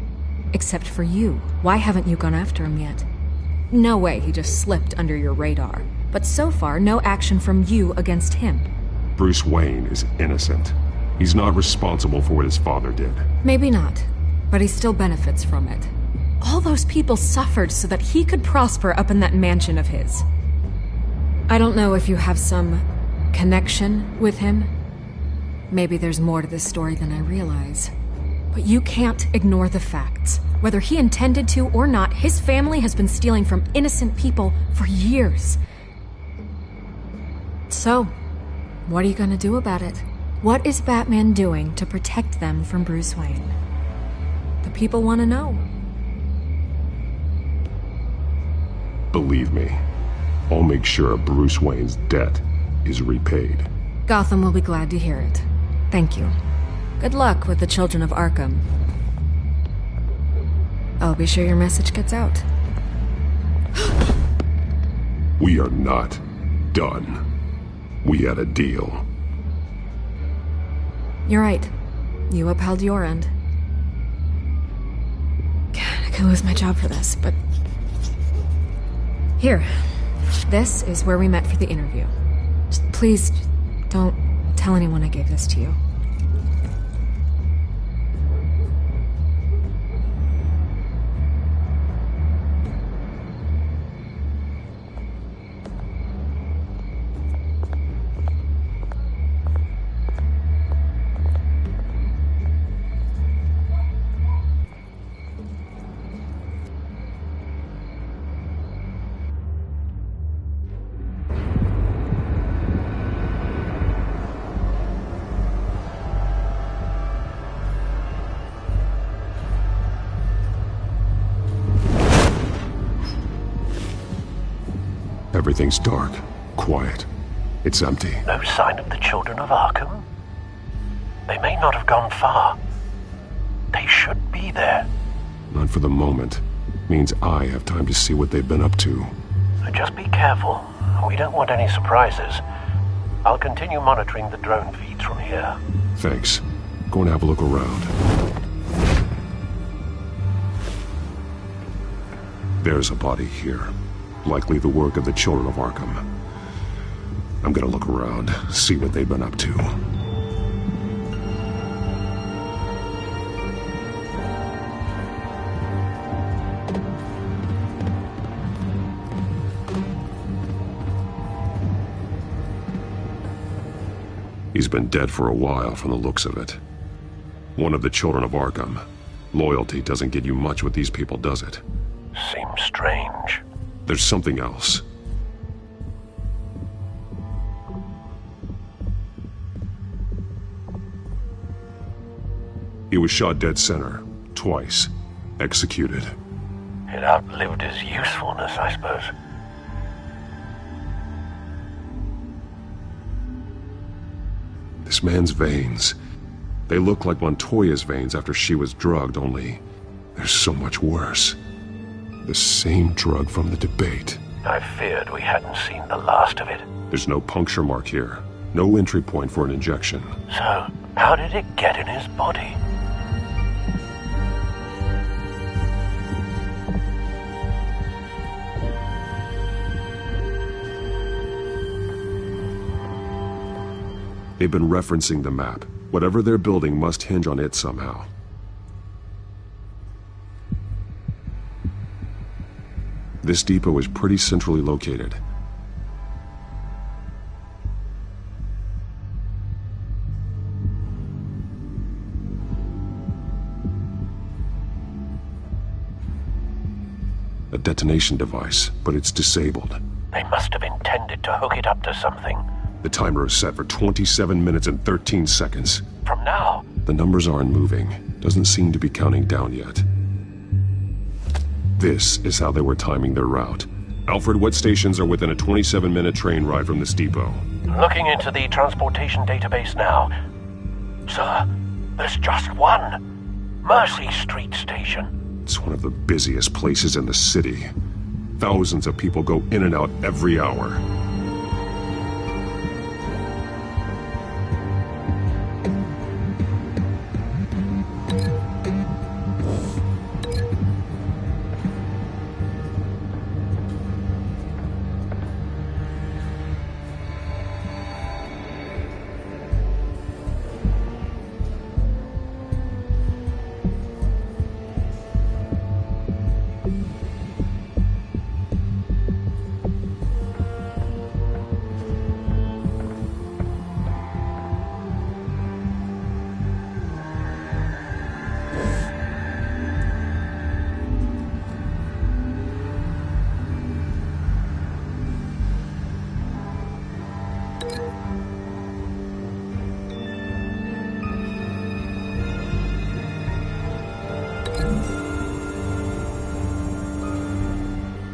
except for you. Why haven't you gone after him yet? No way he just slipped under your radar. But so far, no action from you against him. Bruce Wayne is innocent. He's not responsible for what his father did. Maybe not, but he still benefits from it. All those people suffered so that he could prosper up in that mansion of his. I don't know if you have some connection with him. Maybe there's more to this story than I realize. But you can't ignore the facts. Whether he intended to or not, his family has been stealing from innocent people for years. So, what are you gonna do about it? What is Batman doing to protect them from Bruce Wayne? The people want to know. Believe me, I'll make sure Bruce Wayne's debt is repaid. Gotham will be glad to hear it. Thank you. Good luck with the children of Arkham. I'll be sure your message gets out. We are not done. We had a deal. You're right. You upheld your end. God, I could lose my job for this, but... Here. This is where we met for the interview. Just please, don't tell anyone I gave this to you. Everything's dark, quiet. It's empty. No sign of the children of Arkham? They may not have gone far. They should be there. Not for the moment. Means I have time to see what they've been up to. Just be careful. We don't want any surprises. I'll continue monitoring the drone feeds from here. Thanks. Go and have a look around. There's a body here. Likely the work of the children of Arkham. I'm gonna look around, see what they've been up to. He's been dead for a while from the looks of it. One of the children of Arkham. Loyalty doesn't get you much with these people, does it? Seems strange. There's something else. He was shot dead center, twice, executed. It outlived his usefulness, I suppose. This man's veins. They look like Montoya's veins after she was drugged, only they're so much worse. The same drug from the debate. I feared we hadn't seen the last of it. There's no puncture mark here. No entry point for an injection. So, how did it get in his body? They've been referencing the map. Whatever they're building must hinge on it somehow. This depot is pretty centrally located. A detonation device, but it's disabled. They must have intended to hook it up to something. The timer is set for 27 minutes and 13 seconds. From now? The numbers aren't moving. Doesn't seem to be counting down yet. This is how they were timing their route. Alfred, what stations are within a 27-minute train ride from this depot? Looking into the transportation database now. Sir, there's just one. Mercy Street Station. It's one of the busiest places in the city. Thousands of people go in and out every hour.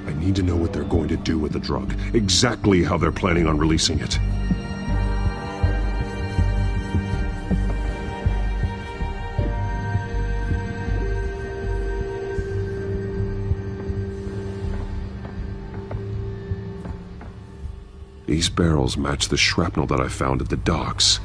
I need to know what they're going to do with the drug. Exactly how they're planning on releasing it. These barrels match the shrapnel that I found at the docks.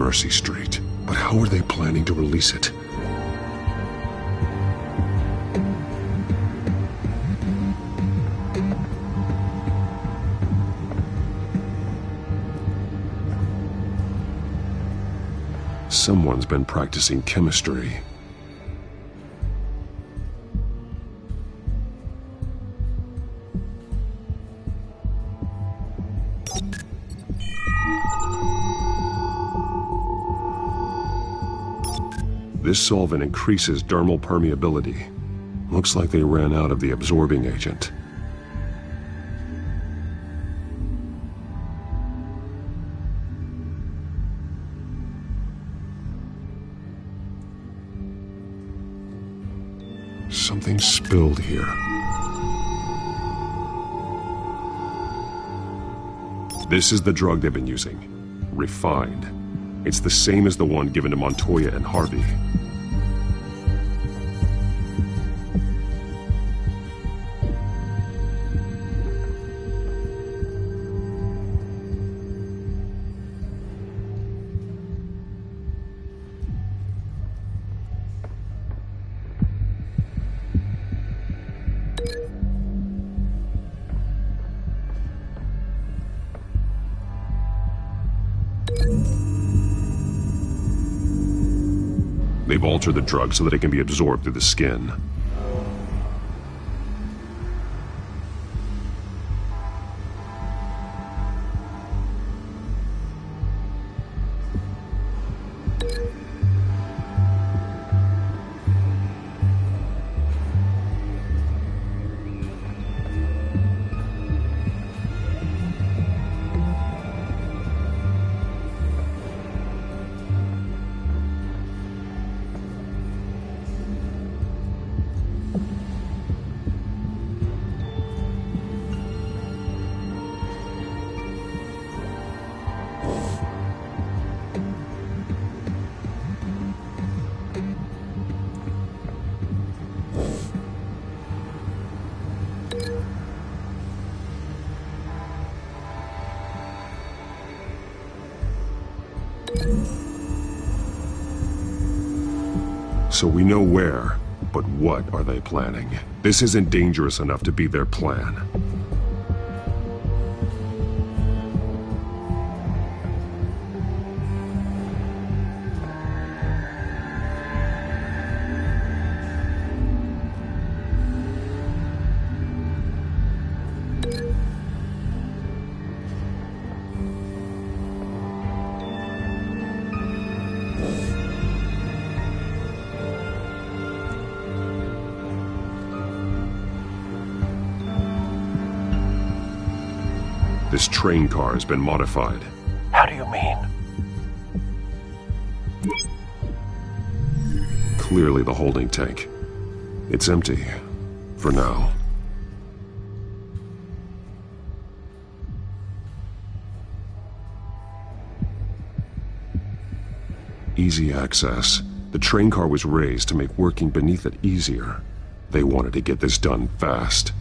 Mercy Street. But how are they planning to release it? Someone's been practicing chemistry. This solvent increases dermal permeability. Looks like they ran out of the absorbing agent. Something spilled here. This is the drug they've been using. Refined. It's the same as the one given to Montoya and Harvey. They've altered the drug so that it can be absorbed through the skin. So we know where, but what are they planning? This isn't dangerous enough to be their plan. This train car has been modified. How do you mean? Clearly the holding tank. It's empty. For now. Easy access. The train car was raised to make working beneath it easier. They wanted to get this done fast.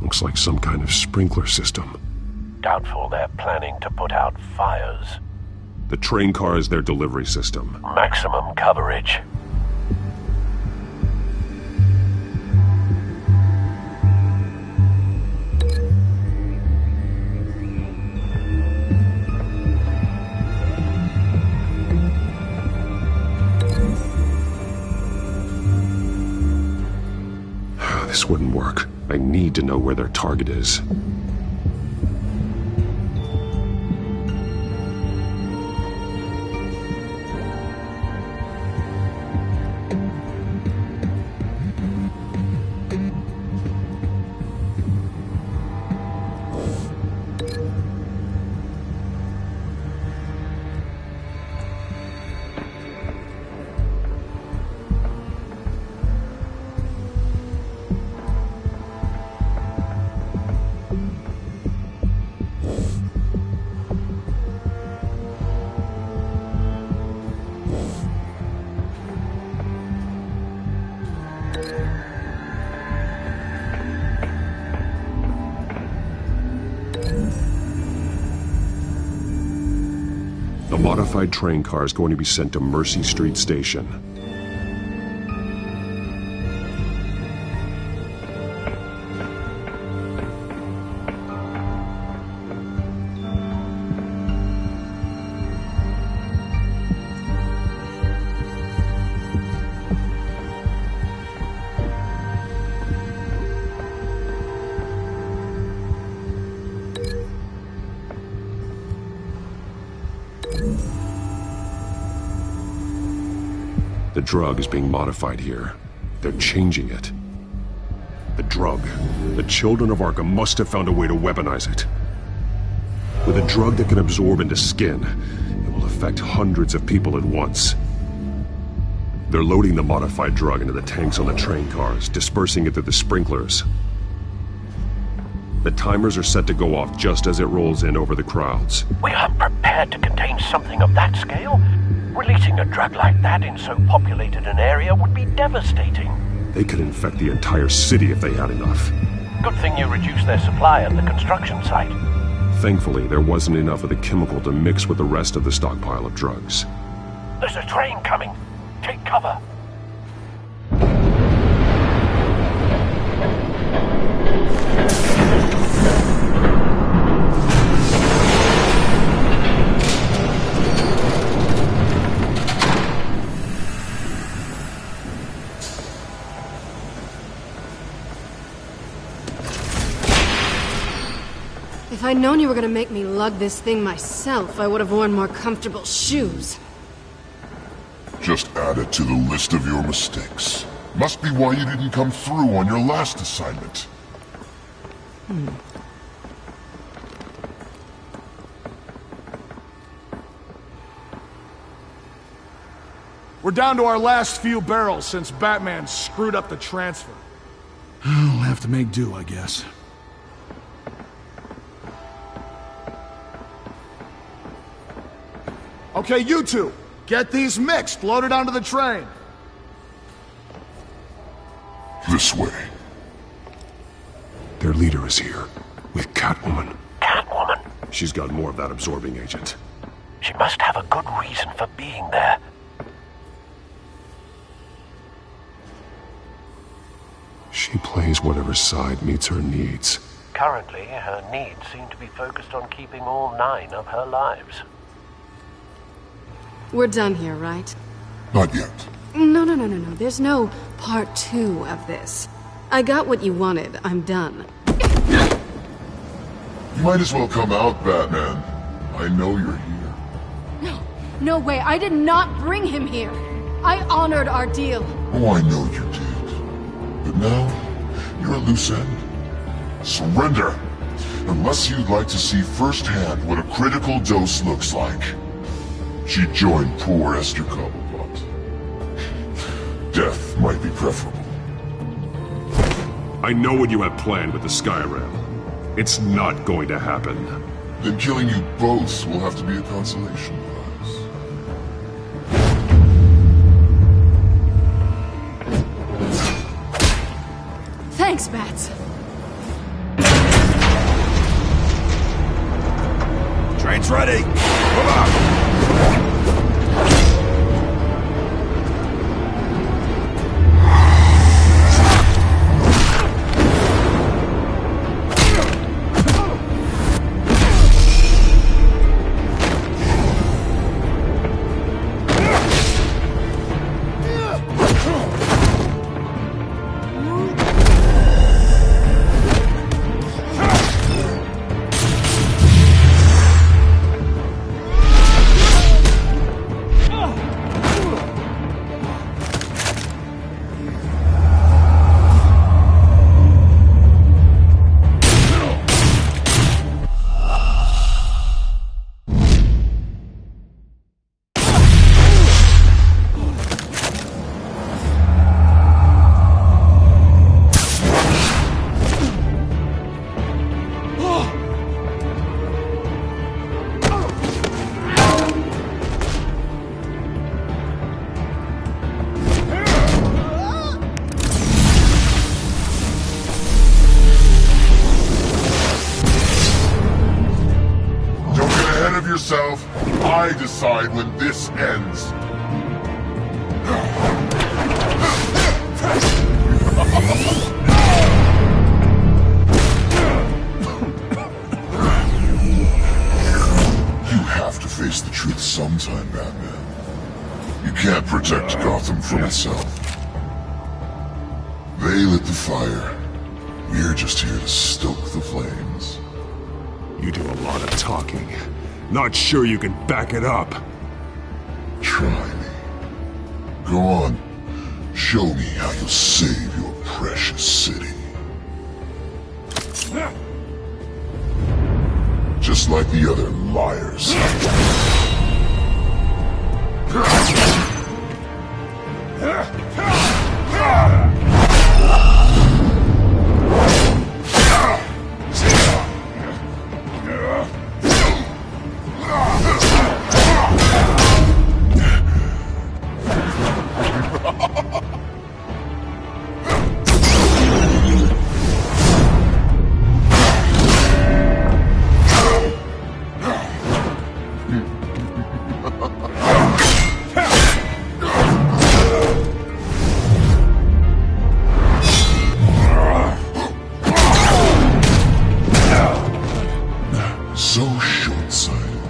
Looks like some kind of sprinkler system. Doubtful they're planning to put out fires. The train car is their delivery system. Maximum coverage. This wouldn't work. I need to know where their target is. modified train car is going to be sent to Mercy Street Station. The drug is being modified here. They're changing it. The drug. The children of Arkham must have found a way to weaponize it. With a drug that can absorb into skin, it will affect hundreds of people at once. They're loading the modified drug into the tanks on the train cars, dispersing it through the sprinklers. The timers are set to go off just as it rolls in over the crowds. We aren't prepared to contain something of that scale. Releasing a drug like that in so populated an area would be devastating. They could infect the entire city if they had enough. Good thing you reduced their supply at the construction site. Thankfully, there wasn't enough of the chemical to mix with the rest of the stockpile of drugs. There's a train coming. Take cover. If I'd known you were gonna make me lug this thing myself, I would have worn more comfortable shoes. Just add it to the list of your mistakes. Must be why you didn't come through on your last assignment. We're down to our last few barrels since Batman screwed up the transfer. We'll have to make do, I guess. Okay, you two, get these mixed, loaded onto the train. This way. Their leader is here, with Catwoman. Catwoman? She's got more of that absorbing agent. She must have a good reason for being there. She plays whatever side meets her needs. Currently, her needs seem to be focused on keeping all 9 of her lives. We're done here, right? Not yet. No. There's no part 2 of this. I got what you wanted. I'm done. You might as well come out, Batman. I know you're here. No way. I did not bring him here. I honored our deal. Oh, I know you did. But now, you're a loose end. Surrender! Unless you'd like to see firsthand what a critical dose looks like. She joined poor Esther Cobblepot. Death might be preferable. I know what you have planned with the Skyrail. It's not going to happen. Then killing you both will have to be a consolation prize. Thanks, Bats. Train's ready. Come on. I decide when this ends. You have to face the truth sometime, Batman. You can't protect Gotham from itself. They lit the fire. We're just here to stoke the flames. You do a lot of talking. Not sure you can back it up. Try me. Go on. Show me how you'll save your precious city. Just like the other liars. So short-sighted.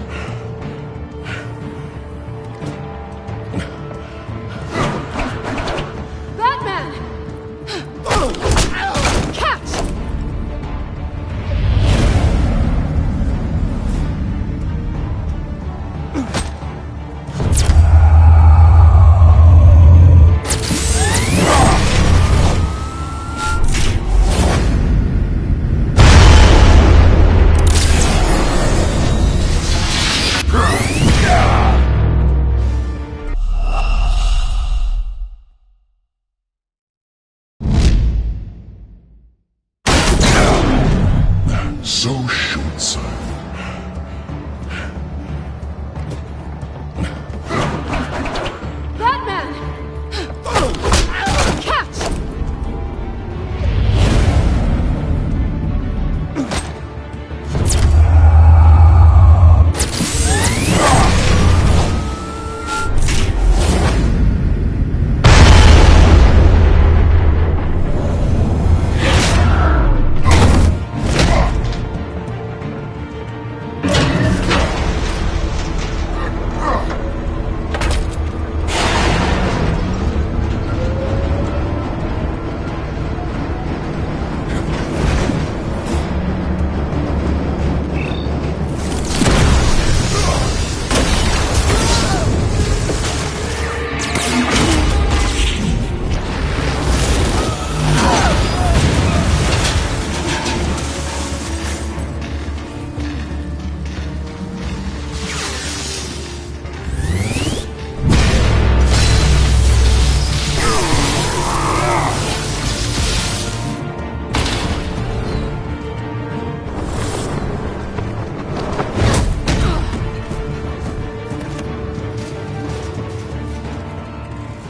Batman! Catch! So short-sighted. Batman! Catch!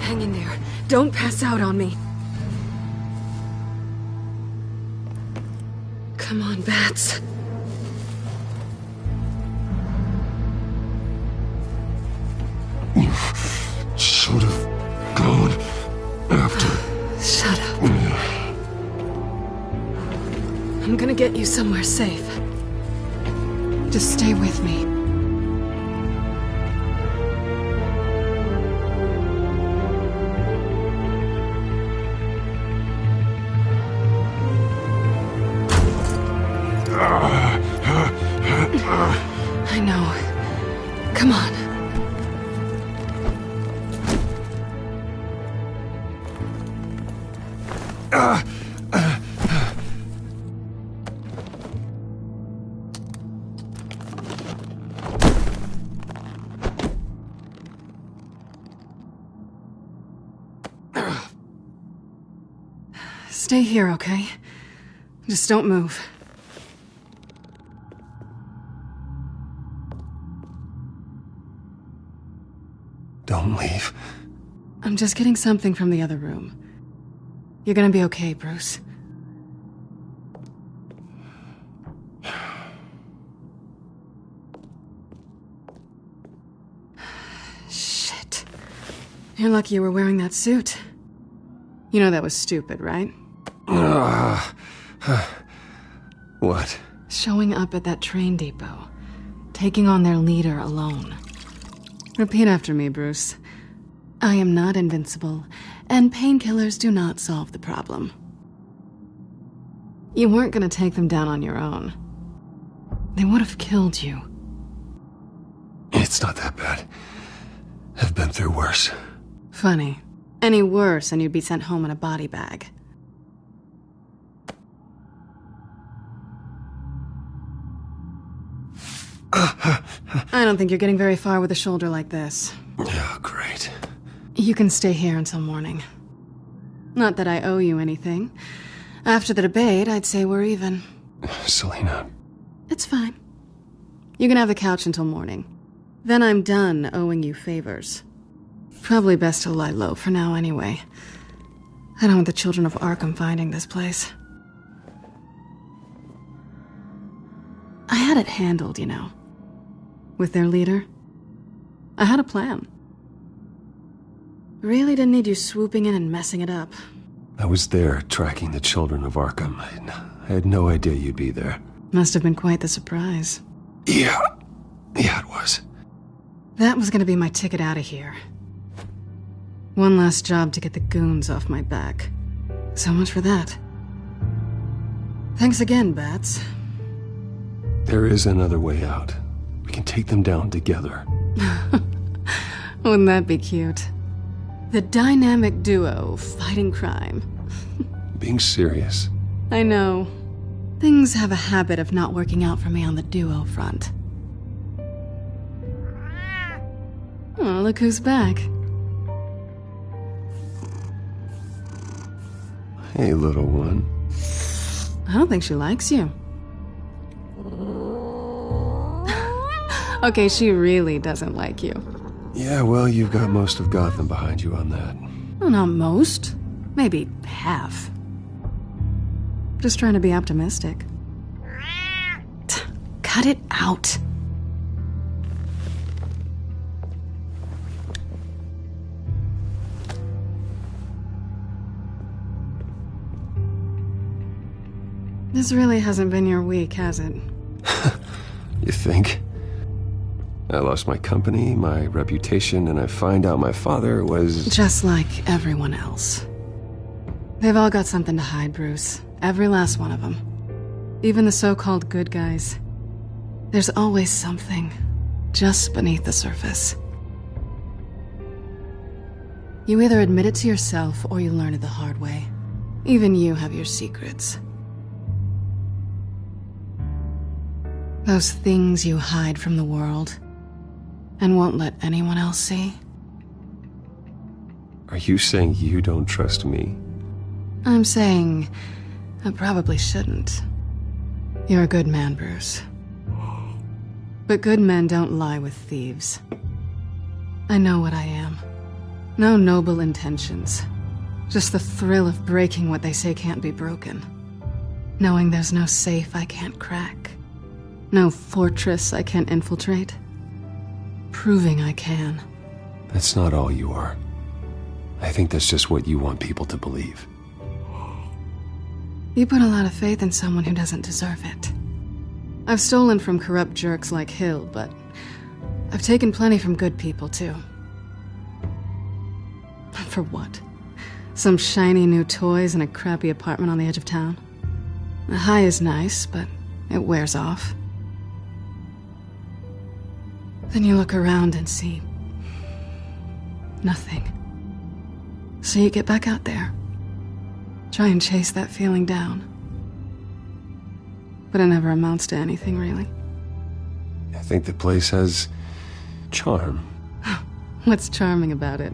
Hang in there. Don't pass out on me. Come on, Bats. You should have gone after. Shut up. I'm gonna get you somewhere safe. Just stay with me. I know. Come on. Stay here, okay? Just don't move. Don't leave. I'm just getting something from the other room. You're gonna be okay, Bruce. You're lucky you were wearing that suit. You know that was stupid, right? What? Showing up at that train depot. Taking on their leader alone. Repeat after me, Bruce. I am not invincible, and painkillers do not solve the problem. You weren't gonna take them down on your own. They would have killed you. It's not that bad. I've been through worse. Funny. Any worse and you'd be sent home in a body bag. I don't think you're getting very far with a shoulder like this. Oh, great. You can stay here until morning. Not that I owe you anything. After the debate, I'd say we're even. Selena. It's fine. You can have the couch until morning. Then I'm done owing you favors. Probably best to lie low for now anyway. I don't want the children of Arkham finding this place. I had it handled, you know. With their leader. I had a plan. Really didn't need you swooping in and messing it up. I was there tracking the children of Arkham. I had no idea you'd be there. Must have been quite the surprise. Yeah, it was. That was gonna be my ticket out of here. One last job to get the goons off my back. So much for that. Thanks again, Bats. There is another way out. We can take them down together. Wouldn't that be cute? The dynamic duo fighting crime. Being serious. I know. Things have a habit of not working out for me on the duo front. Oh, look who's back. Hey, little one. I don't think she likes you. Okay, she really doesn't like you. Yeah, well, you've got most of Gotham behind you on that. Well, not most. Maybe half. Just trying to be optimistic. Cut it out. This really hasn't been your week, has it? You think? I lost my company, my reputation, and I find out my father was... Just like everyone else. They've all got something to hide, Bruce. Every last one of them. Even the so-called good guys. There's always something just beneath the surface. You either admit it to yourself or you learn it the hard way. Even you have your secrets. Those things you hide from the world and won't let anyone else see. Are you saying you don't trust me? I'm saying I probably shouldn't. You're a good man, Bruce. But good men don't lie with thieves. I know what I am. No noble intentions. Just the thrill of breaking what they say can't be broken. Knowing there's no safe I can't crack. No fortress I can't infiltrate. Proving I can. That's not all you are. I think that's just what you want people to believe. You put a lot of faith in someone who doesn't deserve it. I've stolen from corrupt jerks like Hill, but I've taken plenty from good people, too. For what? Some shiny new toys and a crappy apartment on the edge of town? The high is nice, but it wears off. Then you look around and see nothing. So you get back out there. Try and chase that feeling down. But it never amounts to anything, really. I think the place has charm. What's charming about it?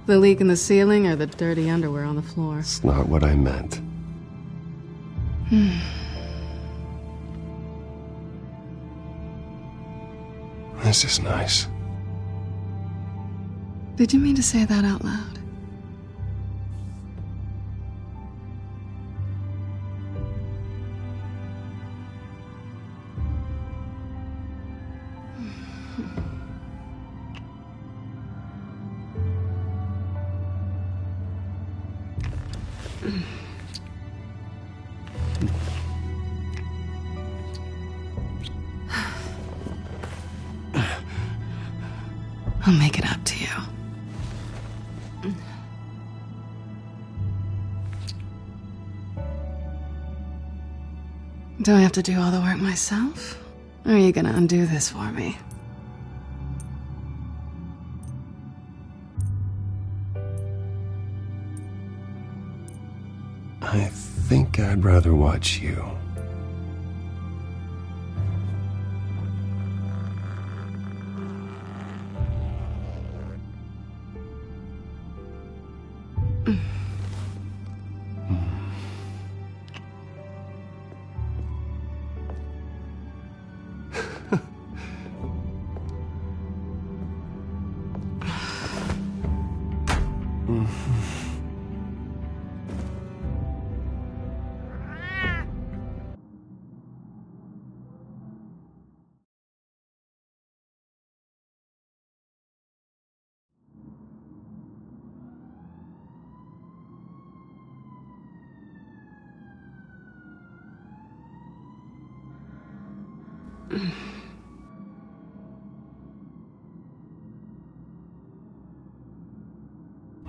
The leak in the ceiling or the dirty underwear on the floor? It's not what I meant. This is nice. Did you mean to say that out loud? I'll make it up to you. Do I have to do all the work myself? Or are you gonna undo this for me? I think I'd rather watch you.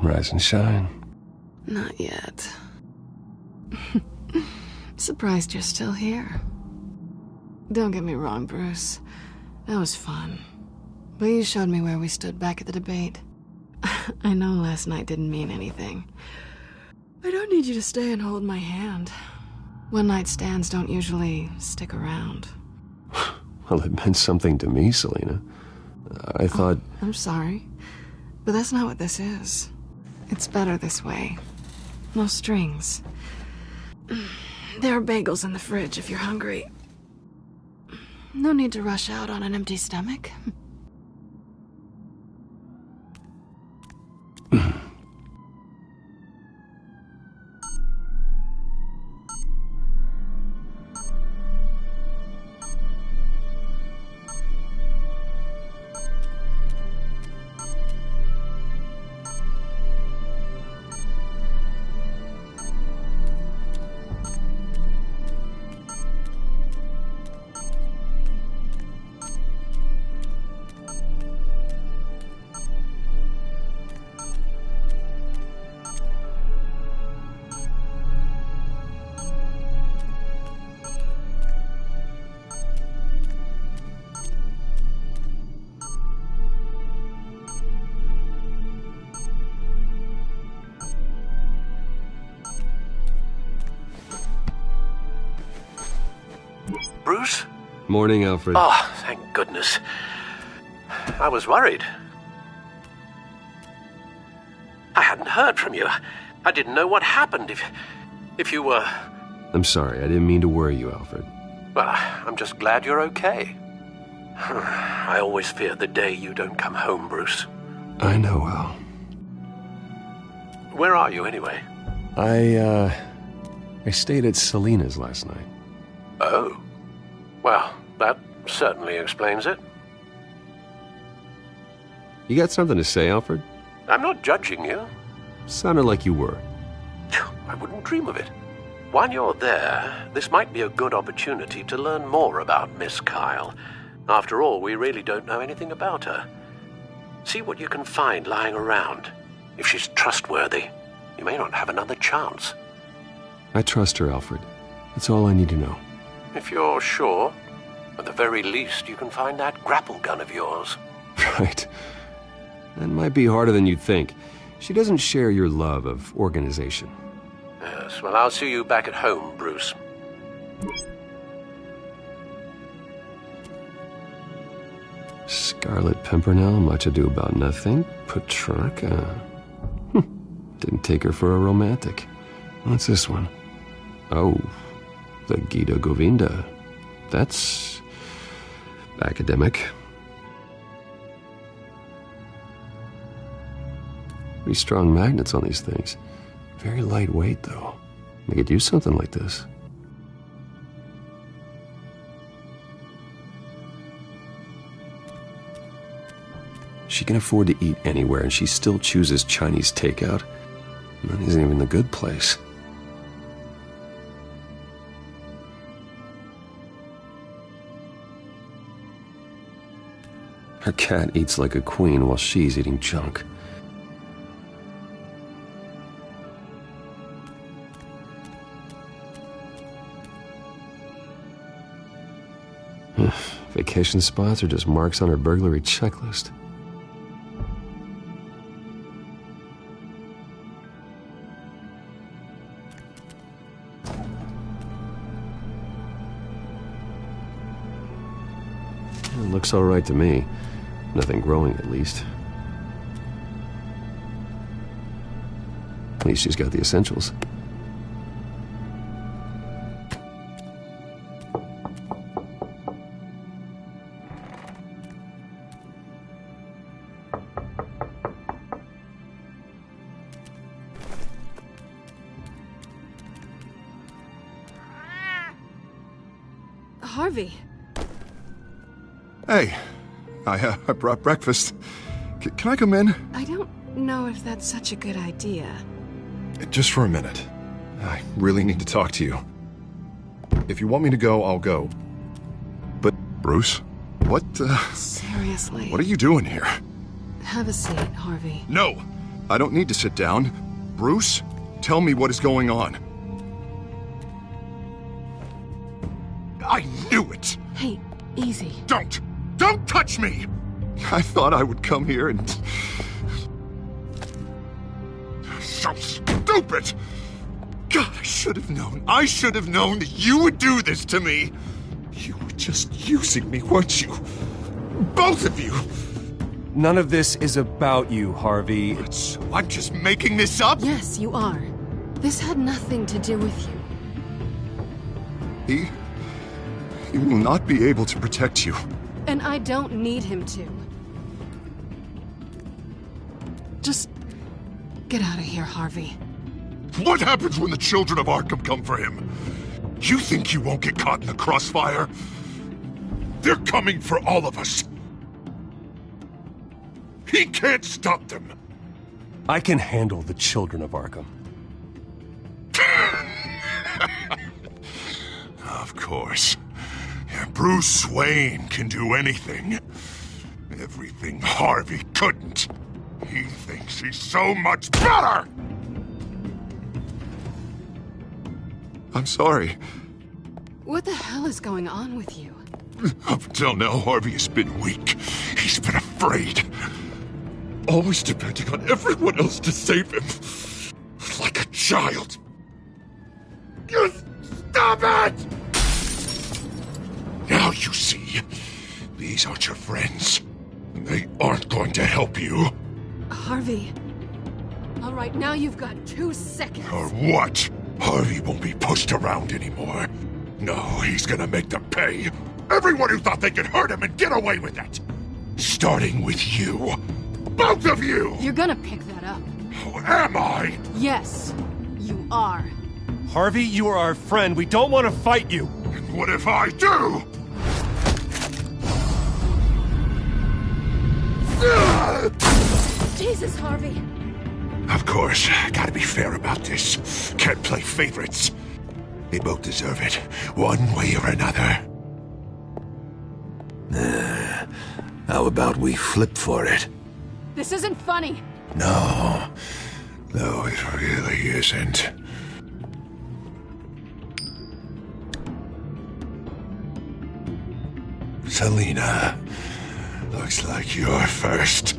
Rise and shine. Not yet. Surprised you're still here. Don't get me wrong, Bruce. That was fun. But you showed me where we stood back at the debate. I know last night didn't mean anything. I don't need you to stay and hold my hand. One-night stands don't usually stick around. Well, it meant something to me, Selina. I thought... Oh, I'm sorry. But that's not what this is. It's better this way. No strings. There are bagels in the fridge if you're hungry. No need to rush out on an empty stomach. Bruce? Morning, Alfred. Oh, thank goodness. I was worried. I hadn't heard from you. I didn't know what happened if you were... I'm sorry, I didn't mean to worry you, Alfred. Well, I'm just glad you're okay. I always fear the day you don't come home, Bruce. I know, Al. Where are you, anyway? I stayed at Selina's last night. Oh. Well, that certainly explains it. You got something to say, Alfred? I'm not judging you. Sounded like you were. I wouldn't dream of it. While you're there, this might be a good opportunity to learn more about Miss Kyle. After all, we really don't know anything about her. See what you can find lying around. If she's trustworthy, you may not have another chance. I trust her, Alfred. That's all I need to know. If you're sure, at the very least, you can find that grapple gun of yours. Right. That might be harder than you'd think. She doesn't share your love of organization. Yes, well, I'll see you back at home, Bruce. Scarlet Pimpernel, much ado about nothing. Petrarca. Didn't take her for a romantic. What's this one? Oh, the Gita Govinda. That's... academic. Pretty strong magnets on these things. Very lightweight, though. They could use something like this. She can afford to eat anywhere, and she still chooses Chinese takeout. That isn't even the good place. Her cat eats like a queen while she's eating junk. Vacation spots are just marks on her burglary checklist. It looks all right to me. Nothing growing, at least. At least she's got the essentials. Harvey. Hey, I brought breakfast. Can I come in? I don't know if that's such a good idea. Just for a minute. I really need to talk to you. If you want me to go, I'll go. But, Bruce, what, Seriously. What are you doing here? Have a seat, Harvey. No! I don't need to sit down. Bruce, tell me what is going on. I knew it! Hey, easy. Don't! Don't touch me! I thought I would come here and... So stupid! God, I should have known. I should have known that you would do this to me. You were just using me, weren't you? Both of you! None of this is about you, Harvey. So I'm just making this up? Yes, you are. This had nothing to do with you. He will not be able to protect you. And I don't need him to. Just get out of here, Harvey. What happens when the children of Arkham come for him? You think you won't get caught in the crossfire? They're coming for all of us. He can't stop them. I can handle the children of Arkham. Of course. Bruce Wayne can do anything. Everything Harvey couldn't. He thinks he's so much better! I'm sorry. What the hell is going on with you? Up until now, Harvey has been weak. He's been afraid. Always depending on everyone else to save him. Like a child. You stop it! Now you see, these aren't your friends. They aren't going to help you. Harvey. All right, now you've got 2 seconds. Or what? Harvey won't be pushed around anymore. No, he's gonna make them pay. Everyone who thought they could hurt him and get away with it. Starting with you. Both of you! You're gonna pick that up. Oh, am I? Yes, you are. Harvey, you are our friend. We don't want to fight you. And what if I do? Jesus, Harvey. Of course, gotta be fair about this. Can't play favorites. They both deserve it, one way or another. How about we flip for it? This isn't funny. No, it really isn't. Selina, looks like you're first.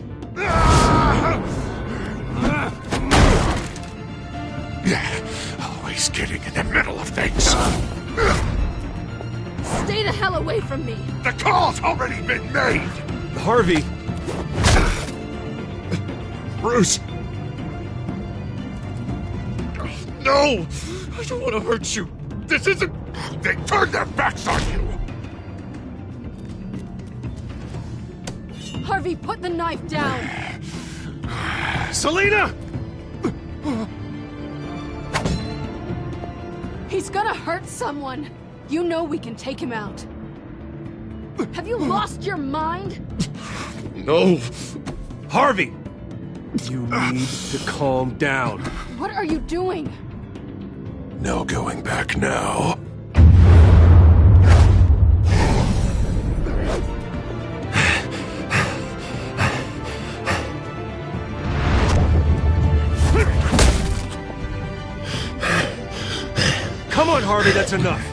Yeah, always getting in the middle of things. Stay the hell away from me. The call's already been made. Harvey. Bruce. No, I don't want to hurt you. This isn't... They turned their backs on you. Harvey, put the knife down. Selina! He's gonna hurt someone. You know we can take him out. Have you lost your mind? No. Harvey! You need to calm down. What are you doing? No going back now. Come on, Harvey, that's enough.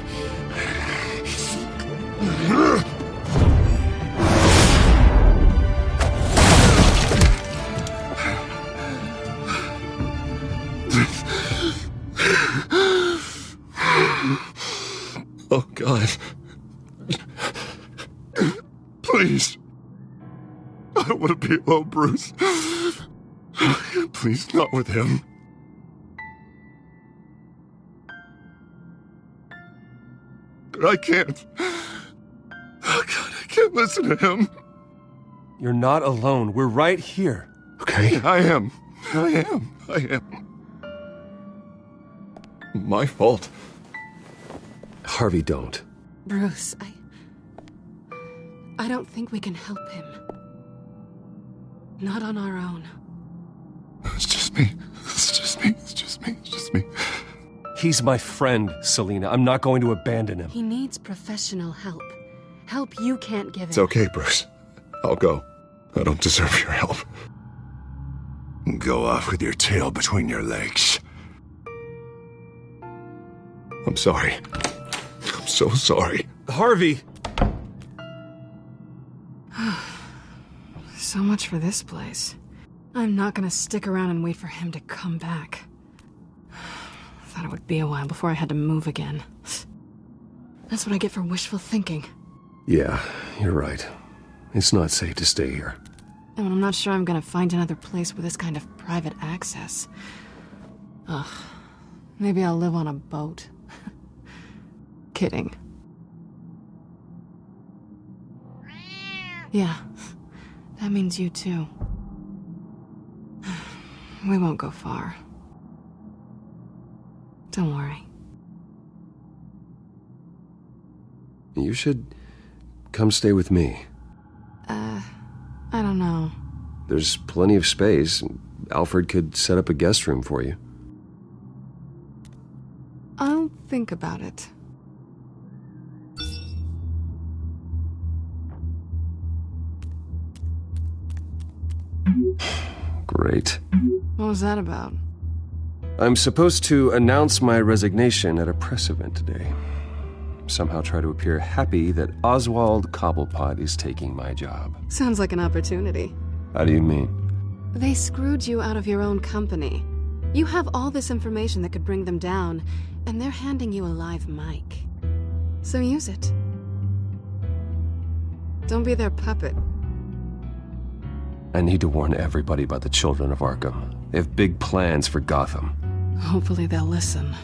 Oh, God. Please. I don't want to be alone, Bruce. Please, not with him. But I can't. Oh, God, I can't listen to him. You're not alone. We're right here. Okay? I am. My fault. Harvey, don't. Bruce, I don't think we can help him. Not on our own. It's just me. He's my friend, Selina. I'm not going to abandon him. He needs professional help. Help you can't give him. It's okay, Bruce. I'll go. I don't deserve your help. Go off with your tail between your legs. I'm sorry. I'm so sorry. Harvey! So much for this place. I'm not gonna stick around and wait for him to come back. Thought it would be a while before I had to move again. That's what I get for wishful thinking. Yeah, you're right. It's not safe to stay here. And I'm not sure I'm gonna find another place with this kind of private access. Ugh. Maybe I'll live on a boat. Kidding. Yeah. That means you too. We won't go far. Don't worry. You should come stay with me. I don't know. There's plenty of space. Alfred could set up a guest room for you. I'll think about it. Great. What was that about? I'm supposed to announce my resignation at a press event today. Somehow try to appear happy that Oswald Cobblepot is taking my job. Sounds like an opportunity. How do you mean? They screwed you out of your own company. You have all this information that could bring them down, and they're handing you a live mic. So use it. Don't be their puppet. I need to warn everybody about the children of Arkham. They have big plans for Gotham. Hopefully they'll listen.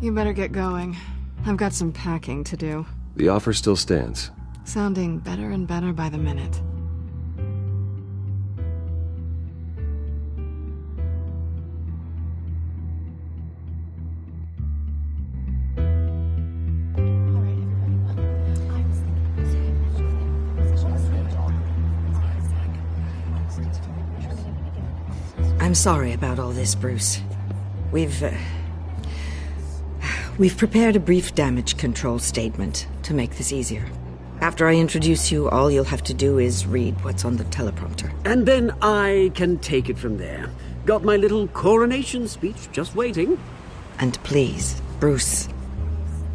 You better get going. I've got some packing to do. The offer still stands. Sounding better and better by the minute. I'm sorry about all this, Bruce. We've prepared a brief damage control statement to make this easier. After I introduce you, all you'll have to do is read what's on the teleprompter. And then I can take it from there. Got my little coronation speech just waiting. And please, Bruce,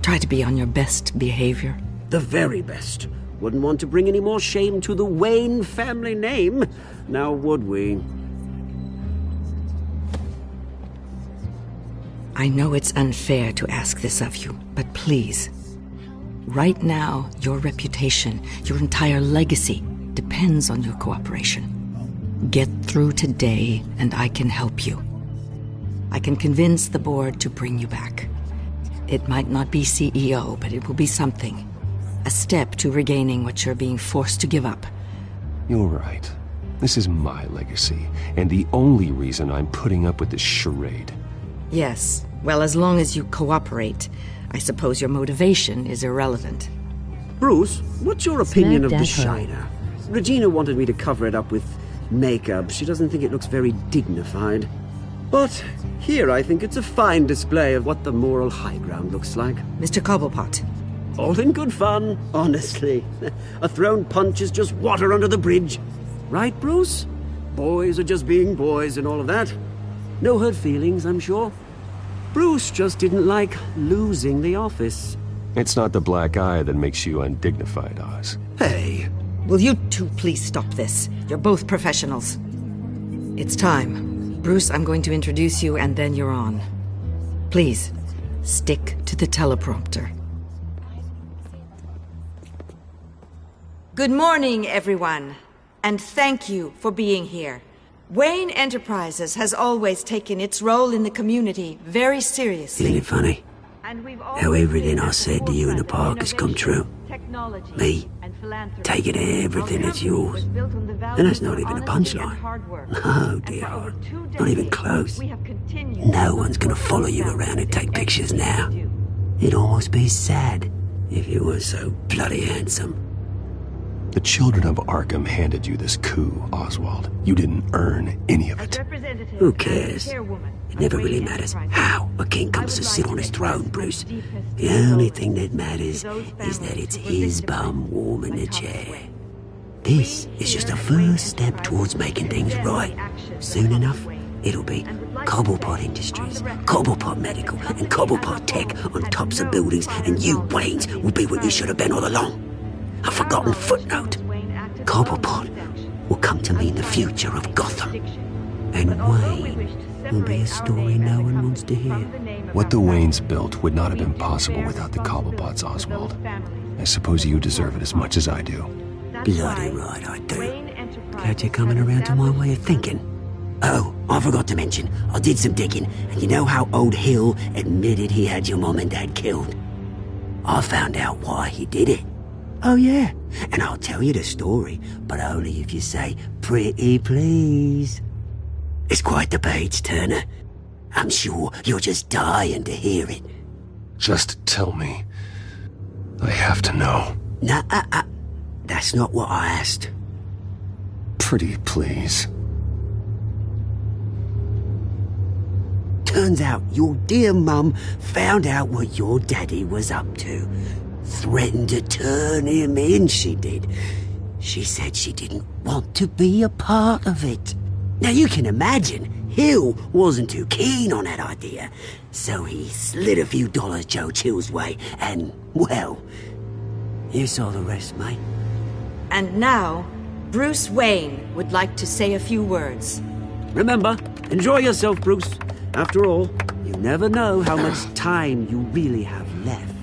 try to be on your best behavior. The very best. Wouldn't want to bring any more shame to the Wayne family name, now would we? I know it's unfair to ask this of you, but please. Right now, your reputation, your entire legacy, depends on your cooperation. Get through today, and I can help you. I can convince the board to bring you back. It might not be CEO, but it will be something. A step to regaining what you're being forced to give up. You're right. This is my legacy, and the only reason I'm putting up with this charade. Yes. Well, as long as you cooperate, I suppose your motivation is irrelevant. Bruce, what's your opinion of the Shiner? Regina wanted me to cover it up with makeup. She doesn't think it looks very dignified. But here I think it's a fine display of what the moral high ground looks like. Mr. Cobblepot. All in good fun, honestly. A thrown punch is just water under the bridge. Right, Bruce? Boys are just being boys and all of that. No hurt feelings, I'm sure. Bruce just didn't like losing the office. It's not the black eye that makes you undignified, Oz. Hey, will you two please stop this? You're both professionals. It's time. Bruce, I'm going to introduce you and then you're on. Please, stick to the teleprompter. Good morning, everyone, and thank you for being here. Wayne Enterprises has always taken its role in the community very seriously. Isn't it funny? How everything I said to you in the park has come true. Me, taking everything that's yours. And that's not even a punchline. No, dear. Not even close. No one's gonna follow you around and take pictures now. It'd almost be sad if you were so bloody handsome. The children of Arkham handed you this coup, Oswald. You didn't earn any of it. Who cares? It never really matters how a king comes to sit on his throne, Bruce. The only thing that matters is that it's his bum warm in the chair. This is just a first step towards making things right. Soon enough, it'll be Cobblepot Industries, Cobblepot Medical, and Cobblepot Tech on tops of buildings, and you, Waynes, will be what you should have been all along. A forgotten footnote. Cobblepot will come to mean the future of Gotham. And Wayne will be a story no one wants to hear. What the Waynes built would not have been possible without the Cobblepots, Oswald. I suppose you deserve it as much as I do. Bloody right I do. Glad you're coming around to my way of thinking. Oh, I forgot to mention, I did some digging, and you know how old Hill admitted he had your mom and dad killed? I found out why he did it. Oh yeah, and I'll tell you the story, but only if you say, pretty please. It's quite the page turner. I'm sure you're just dying to hear it. Just tell me. I have to know. Nah, that's not what I asked. Pretty please. Turns out your dear mum found out what your daddy was up to. Threatened to turn him in, she did. She said she didn't want to be a part of it. Now you can imagine, Hill wasn't too keen on that idea. So he slid a few dollars Joe Chill's way, and, well, you saw the rest, mate. And now, Bruce Wayne would like to say a few words. Remember, enjoy yourself, Bruce. After all, you never know how much time you really have left.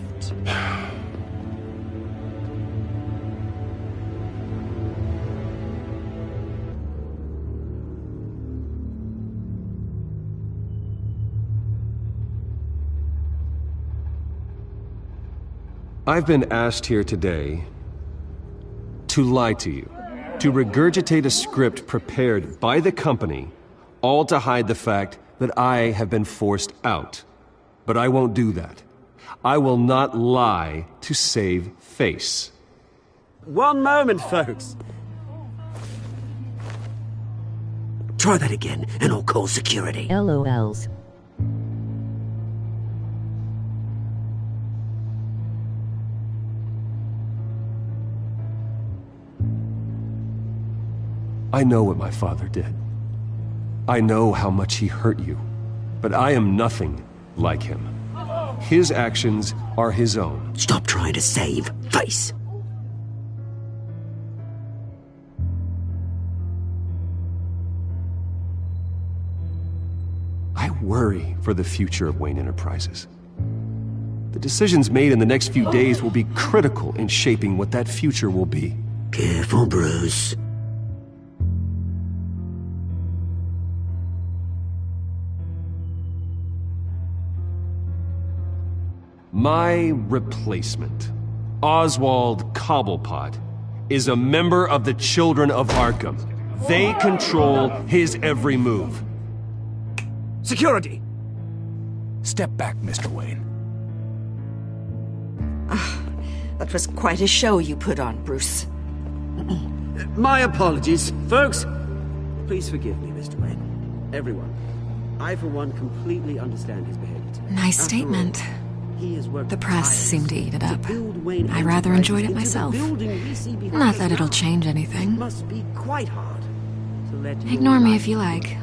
I've been asked here today to lie to you, to regurgitate a script prepared by the company, all to hide the fact that I have been forced out. But I won't do that. I will not lie to save face. One moment, folks. Try that again, and I'll call security. LOLs. I know what my father did. I know how much he hurt you, but I am nothing like him. His actions are his own. Stop trying to save face. I worry for the future of Wayne Enterprises. The decisions made in the next few days will be critical in shaping what that future will be. Careful, Bruce. My replacement, Oswald Cobblepot, is a member of the Children of Arkham. They control his every move. Security! Step back, Mr. Wayne. That was quite a show you put on, Bruce. My apologies, folks. Please forgive me, Mr. Wayne. Everyone. I, for one, completely understand his behavior today. Nice statement. The press seemed to eat it up. I rather enjoyed it myself. Not that it'll change anything. Must be quite hard to let Ignore me if you like.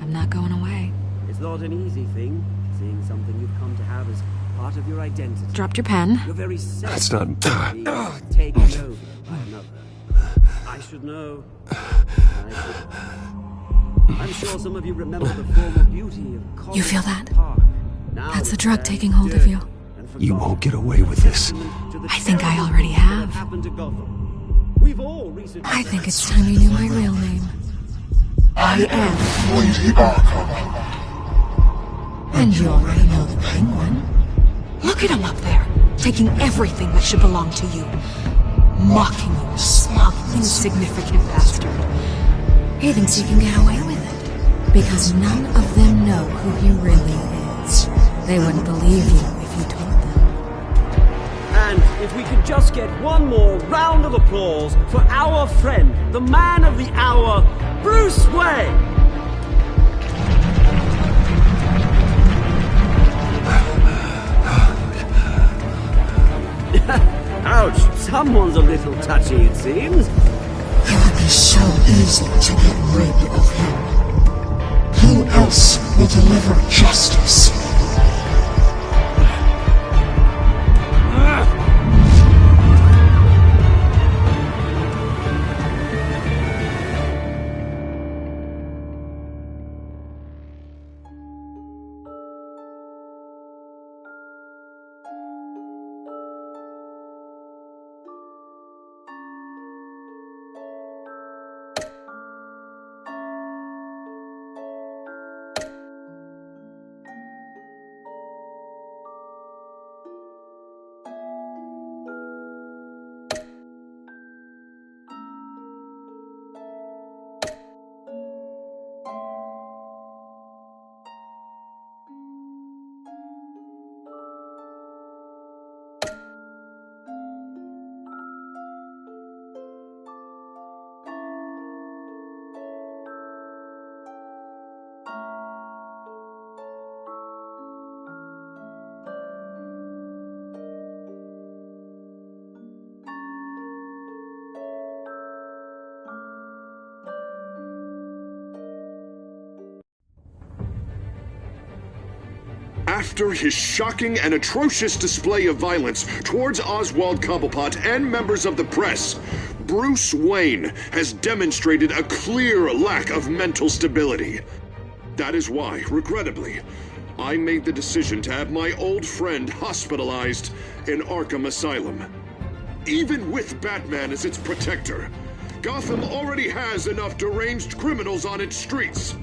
I'm not going away. It's not an easy thing, seeing something you've come to have as part of your identity. Dropped your pen. You're very That's not... taken over by another. I should know. I'm sure some of you remember the former beauty of... You feel that? That's the drug taking hold of you. You won't get away with this. I think I already have. I think it's time you knew my real name. I am Lady Arkham. And you already know the Penguin. Look at him up there, taking everything that should belong to you. Mocking you, smug, insignificant bastard. He thinks he can get away with it, because none of them know who he really is. They wouldn't believe you if you told them. And if we could just get one more round of applause for our friend, the man of the hour, Bruce Wayne! Ouch, someone's a little touchy, it seems. It would be so easy to get rid of him. Who else will deliver justice? After his shocking and atrocious display of violence towards Oswald Cobblepot and members of the press, Bruce Wayne has demonstrated a clear lack of mental stability. That is why, regrettably, I made the decision to have my old friend hospitalized in Arkham Asylum. Even with Batman as its protector, Gotham already has enough deranged criminals on its streets.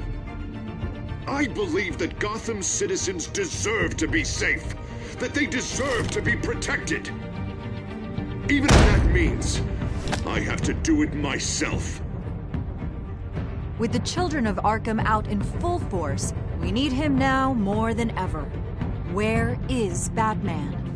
I believe that Gotham's citizens deserve to be safe, that they deserve to be protected. Even if that means I have to do it myself. With the children of Arkham out in full force, we need him now more than ever. Where is Batman?